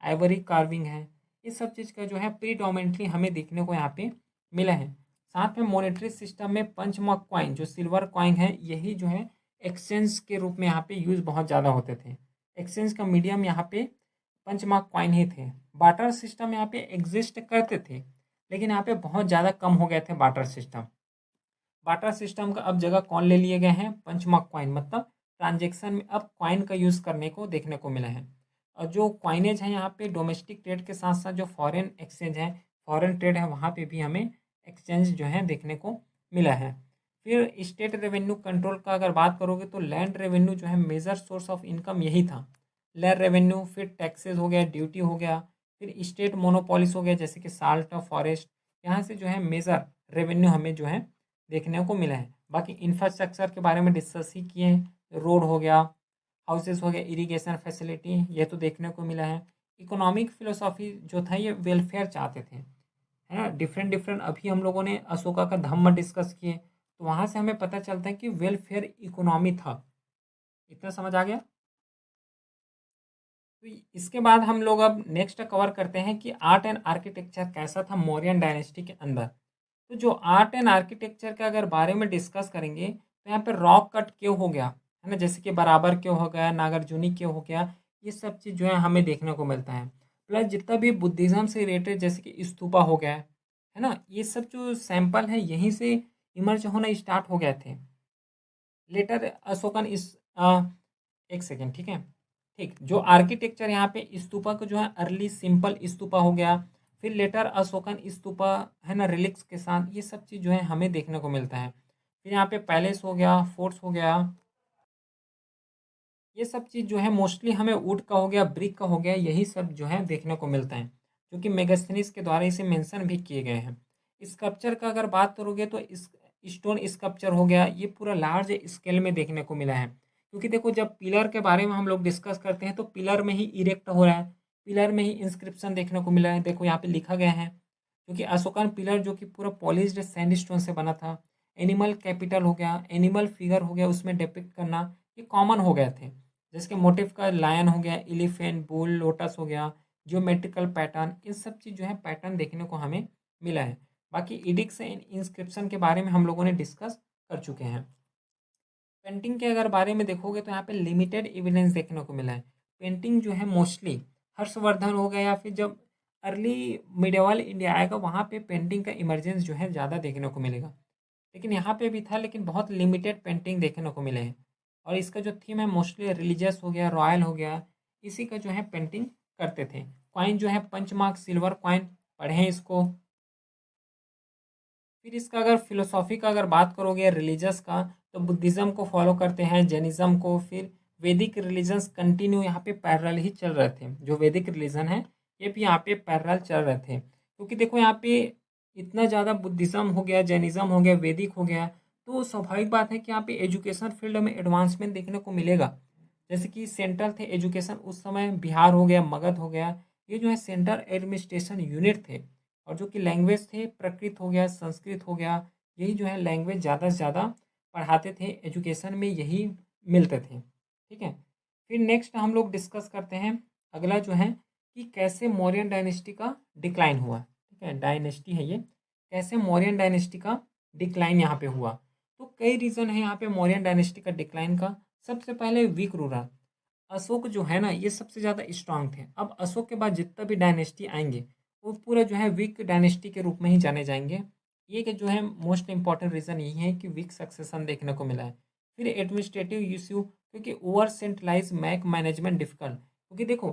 आइवरी कार्विंग है, इस सब चीज़ का जो है प्रीडोमिनेटली हमें देखने को यहाँ पे मिला है। साथ में मॉनेटरी सिस्टम में पंचमक कॉइन, जो सिल्वर कॉइन है, यही जो है एक्सचेंज के रूप में यहाँ पे यूज़ बहुत ज़्यादा होते थे। एक्सचेंज का मीडियम यहाँ पे पंचमार्क कॉइन ही थे। बार्टर सिस्टम यहाँ पे एग्जिस्ट करते थे, लेकिन यहाँ पे बहुत ज़्यादा कम हो गए थे बार्टर सिस्टम। बार्टर सिस्टम का अब जगह कौन ले लिए गए हैं? पंचमार्क कॉइन, मतलब ट्रांजेक्शन में अब कॉइन का यूज़ करने को देखने को मिला है। और जो कॉइनेज है यहाँ पे डोमेस्टिक ट्रेड के साथ साथ जो फॉरेन एक्सचेंज है, फॉरेन ट्रेड है, वहाँ पे भी हमें एक्सचेंज जो है देखने को मिला है। फिर स्टेट रेवेन्यू कंट्रोल का अगर बात करोगे तो लैंड रेवेन्यू जो है मेजर सोर्स ऑफ इनकम यही था। लैंड रेवेन्यू, फिर टैक्सेस हो गया, ड्यूटी हो गया, फिर स्टेट मोनोपोलिस हो गया जैसे कि साल्ट ऑफ फॉरेस्ट, यहाँ से जो है मेजर रेवेन्यू हमें जो है देखने को मिला है। बाकी इंफ्रास्ट्रक्चर के बारे में डिस्कस ही किए हैं, रोड हो गया, हाउसेस हो गया, इरिगेशन फैसिलिटी, ये तो देखने को मिला है। इकोनॉमिक फिलोसॉफी जो था ये वेलफेयर चाहते थे, है ना। डिफरेंट डिफरेंट अभी हम लोगों ने अशोका का धम्म डिस्कस किए, तो वहाँ से हमें पता चलता है कि वेलफेयर इकोनॉमी था। इतना समझ आ गया? तो इसके बाद हम लोग अब नेक्स्ट कवर करते हैं कि आर्ट एंड आर्किटेक्चर कैसा था मौर्यन डायनेस्टी के अंदर। तो जो आर्ट एंड आर्किटेक्चर के अगर बारे में डिस्कस करेंगे तो यहाँ पे रॉक कट क्यों हो गया, है ना, जैसे कि बराबर क्यों हो गया, नागार्जुनी क्यों हो गया, ये सब चीज़ जो है हमें देखने को मिलता है। प्लस जितना भी बुद्धिज़्म से रिलेटेड जैसे कि स्तूपा हो गया, है ना, ये सब जो सैंपल है यहीं से इमर्ज होना स्टार्ट हो गए थे। लेटर अशोकन इस एक सेकेंड, ठीक है, ठीक, जो आर्किटेक्चर यहाँ पे स्तूपा को जो है अर्ली सिंपल स्तूपा हो गया, फिर लेटर अशोकन स्तूपा, है ना, रिलिक्स के साथ, ये सब चीज़ जो है हमें देखने को मिलता है। फिर यहाँ पे पैलेस हो गया, फोर्ट्स हो गया, ये सब चीज़ जो है मोस्टली हमें वुड का हो गया, ब्रिक का हो गया, यही सब जो है देखने को मिलता है, जो कि मेगास्थनीज के द्वारा इसे मेंशन भी किए गए हैं। स्कल्पचर का अगर बात करोगे तो इस स्टोन स्कल्पचर हो गया, ये पूरा लार्ज स्केल में देखने को मिला है। क्योंकि देखो जब पिलर के बारे में हम लोग डिस्कस करते हैं तो पिलर में ही इरेक्ट हो रहा है, पिलर में ही इंस्क्रिप्शन देखने को मिला है। देखो यहाँ पे लिखा गया है, क्योंकि अशोकन पिलर जो कि पूरा पॉलिश्ड सैंडस्टोन से बना था। एनिमल कैपिटल हो गया, एनिमल फिगर हो गया, उसमें डिपिक्ट करना ये कॉमन हो गए थे। जिसके मोटिव का लायन हो गया, एलिफेंट, बुल, लोटस हो गया, ज्योमेट्रिकल पैटर्न, इन सब चीज़ जो है पैटर्न देखने को हमें मिला है। बाकी इडिक्ट्स एंड इंस्क्रिप्शन के बारे में हम लोगों ने डिस्कस कर चुके हैं। पेंटिंग के अगर बारे में देखोगे तो यहाँ पे लिमिटेड एविडेंस देखने को मिला है। पेंटिंग जो है मोस्टली हर्षवर्धन हो गया या फिर जब अर्ली मिडिवल इंडिया आएगा वहाँ पे पेंटिंग का इमरजेंस जो है ज़्यादा देखने को मिलेगा। लेकिन यहाँ पे भी था, लेकिन बहुत लिमिटेड पेंटिंग देखने को मिले हैं। और इसका जो थीम है मोस्टली रिलीजियस हो गया, रॉयल हो गया, इसी का जो है पेंटिंग करते थे। कॉइन जो है पंचमार्क सिल्वर कॉइन पढ़े हैं इसको। फिर इसका अगर फिलोसॉफी का अगर बात करोगे रिलीजियस का, तो बुद्धिज़्म को फॉलो करते हैं, जैनिज़्म को। फिर वैदिक रिलीजन्स कंटिन्यू यहाँ पे पैरेलल ही चल रहे थे। जो वैदिक रिलीजन है ये भी यहाँ पे पैरेलल चल रहे थे, क्योंकि देखो यहाँ पे इतना ज़्यादा बुद्धिज़्म हो गया, जैनिज़्म हो गया, वैदिक हो गया, तो स्वाभाविक बात है कि यहाँ पे एजुकेशन फील्ड में एडवांसमेंट देखने को मिलेगा। जैसे कि सेंट्रल थे एजुकेशन उस समय, बिहार हो गया, मगध हो गया, ये जो है सेंट्रल एडमिनिस्ट्रेशन यूनिट थे। और जो कि लैंग्वेज थे प्राकृत हो गया, संस्कृत हो गया, यही जो है लैंग्वेज ज़्यादा से ज़्यादा पढ़ाते थे एजुकेशन में, यही मिलते थे। ठीक है। फिर नेक्स्ट हम लोग डिस्कस करते हैं अगला जो है कि कैसे मौर्यन डायनेस्टी का डिक्लाइन हुआ। ठीक है, डायनेस्टी है ये, कैसे मौर्यन डायनेस्टी का डिक्लाइन यहाँ पे हुआ। तो कई रीज़न है यहाँ पे मौर्यन डायनेस्टी का डिक्लाइन का। सबसे पहले वीक रूलर। अशोक जो है ना ये सबसे ज़्यादा स्ट्रांग थे। अब अशोक के बाद जितना भी डायनेस्टी आएंगे वो पूरा जो है वीक डायनेस्टी के रूप में ही जाने जाएंगे। ये कि जो है मोस्ट इंपॉर्टेंट रीज़न यही है कि वीक सक्सेशन देखने को मिला है। फिर एडमिनिस्ट्रेटिव इश्यू, क्योंकि ओवर सेंट्रलाइज मैक मैनेजमेंट डिफिकल्ट, क्योंकि देखो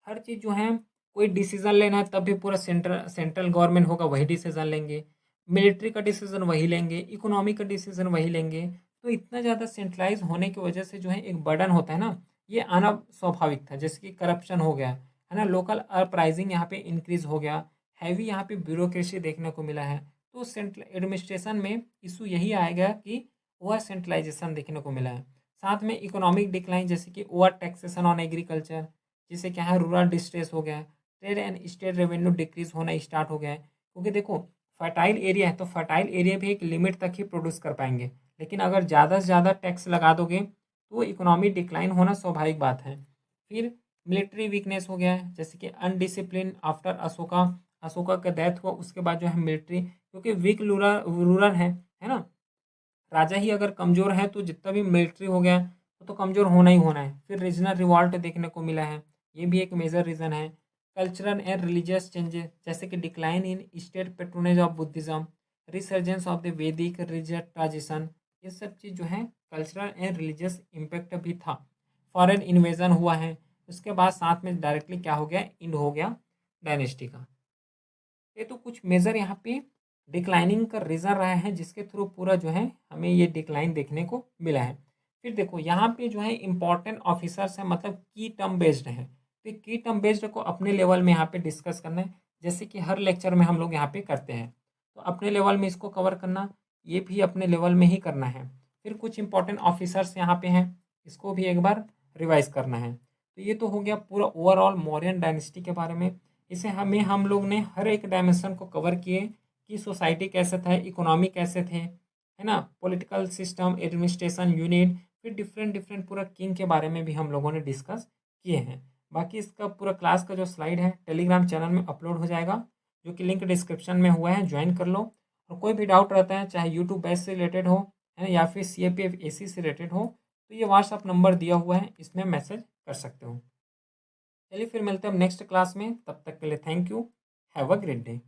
हर चीज़ जो है कोई डिसीजन लेना है तब भी पूरा सेंट्रल गवर्नमेंट होगा वही डिसीजन लेंगे, मिलिट्री का डिसीजन वही लेंगे, इकोनॉमी का डिसीजन वही लेंगे। तो इतना ज़्यादा सेंट्रलाइज होने की वजह से जो है एक बर्डन होता है ना, ये आना स्वाभाविक था। जैसे कि करप्शन हो गया है ना, लोकल प्राइसिंग यहाँ पे इंक्रीज हो गया, हैवी यहाँ पे ब्यूरोक्रेसी देखने को मिला है। तो सेंट्रल एडमिनिस्ट्रेशन में इशू यही आएगा कि ओवर सेंट्रलाइजेशन देखने को मिला है। साथ में इकोनॉमिक डिक्लाइन, जैसे कि ओवर टैक्सेशन ऑन एग्रीकल्चर, जिससे क्या है रूरल डिस्ट्रेस हो गया है, trade and state revenue decrease होना स्टार्ट हो गया है। क्योंकि देखो फर्टाइल एरिया है तो फर्टाइल एरिया भी एक लिमिट तक ही प्रोड्यूस कर पाएंगे, लेकिन अगर ज़्यादा से ज़्यादा टैक्स लगा दोगे तो इकोनॉमी डिक्लाइन होना स्वाभाविक बात है। फिर मिलिट्री वीकनेस हो गया है, जैसे कि अनडिसिप्लिन आफ्टर अशोका, अशोका का डेथ हुआ उसके बाद जो है मिलिट्री, क्योंकि वीक रूरल रूरल है ना, राजा ही अगर कमज़ोर है तो जितना भी मिलिट्री हो गया तो कमज़ोर होना ही होना है। फिर रीजनल रिवॉल्ट देखने को मिला है, ये भी एक मेजर रीज़न है। कल्चरल एंड रिलीजियस चेंजेस, जैसे कि decline in state patronage of Buddhism, resurgence of the वैदिक रिलीजियस ट्रांजिशन, ये सब चीज़ जो है कल्चरल एंड रिलीजियस इम्पैक्ट भी था। फॉरेन इन्वेजन हुआ है, उसके बाद साथ में डायरेक्टली क्या हो गया, इंड हो गया डायनेस्टी का। ये तो कुछ मेजर यहाँ पे डिक्लाइनिंग का रीज़न रहा है जिसके थ्रू पूरा जो है हमें ये डिक्लाइन देखने को मिला है। फिर देखो यहाँ पे जो है इंपॉर्टेंट ऑफिसर्स हैं, मतलब की टर्म बेस्ड हैं, तो की टर्म बेस्ड को अपने लेवल में यहाँ पे डिस्कस करना है, जैसे कि हर लेक्चर में हम लोग यहाँ पे करते हैं। तो अपने लेवल में इसको कवर करना, ये भी अपने लेवल में ही करना है। फिर कुछ इंपॉर्टेंट ऑफिसर्स यहाँ पे हैं, इसको भी एक बार रिवाइज करना है। तो ये तो हो गया पूरा ओवरऑल मौर्यन डायनेस्टी के बारे में। इसे हम लोग ने हर एक डायमेंशन को कवर किए कि सोसाइटी कैसे था, इकोनॉमी कैसे थे, है ना, पॉलिटिकल सिस्टम, एडमिनिस्ट्रेशन यूनिट, फिर डिफरेंट डिफरेंट पूरा किंग के बारे में भी हम लोगों ने डिस्कस किए हैं। बाकी इसका पूरा क्लास का जो स्लाइड है टेलीग्राम चैनल में अपलोड हो जाएगा, जो कि लिंक डिस्क्रिप्शन में हुआ है, ज्वाइन कर लो। और कोई भी डाउट रहता है चाहे यूट्यूब बैच से रिलेटेड हो, है ना, या फिर CAPF AC से रिलेटेड हो, तो ये व्हाट्सअप नंबर दिया हुआ है, इसमें मैसेज कर सकते हो। चलिए फिर मिलते हैं हम नेक्स्ट क्लास में, तब तक के लिए thank you, have a great day.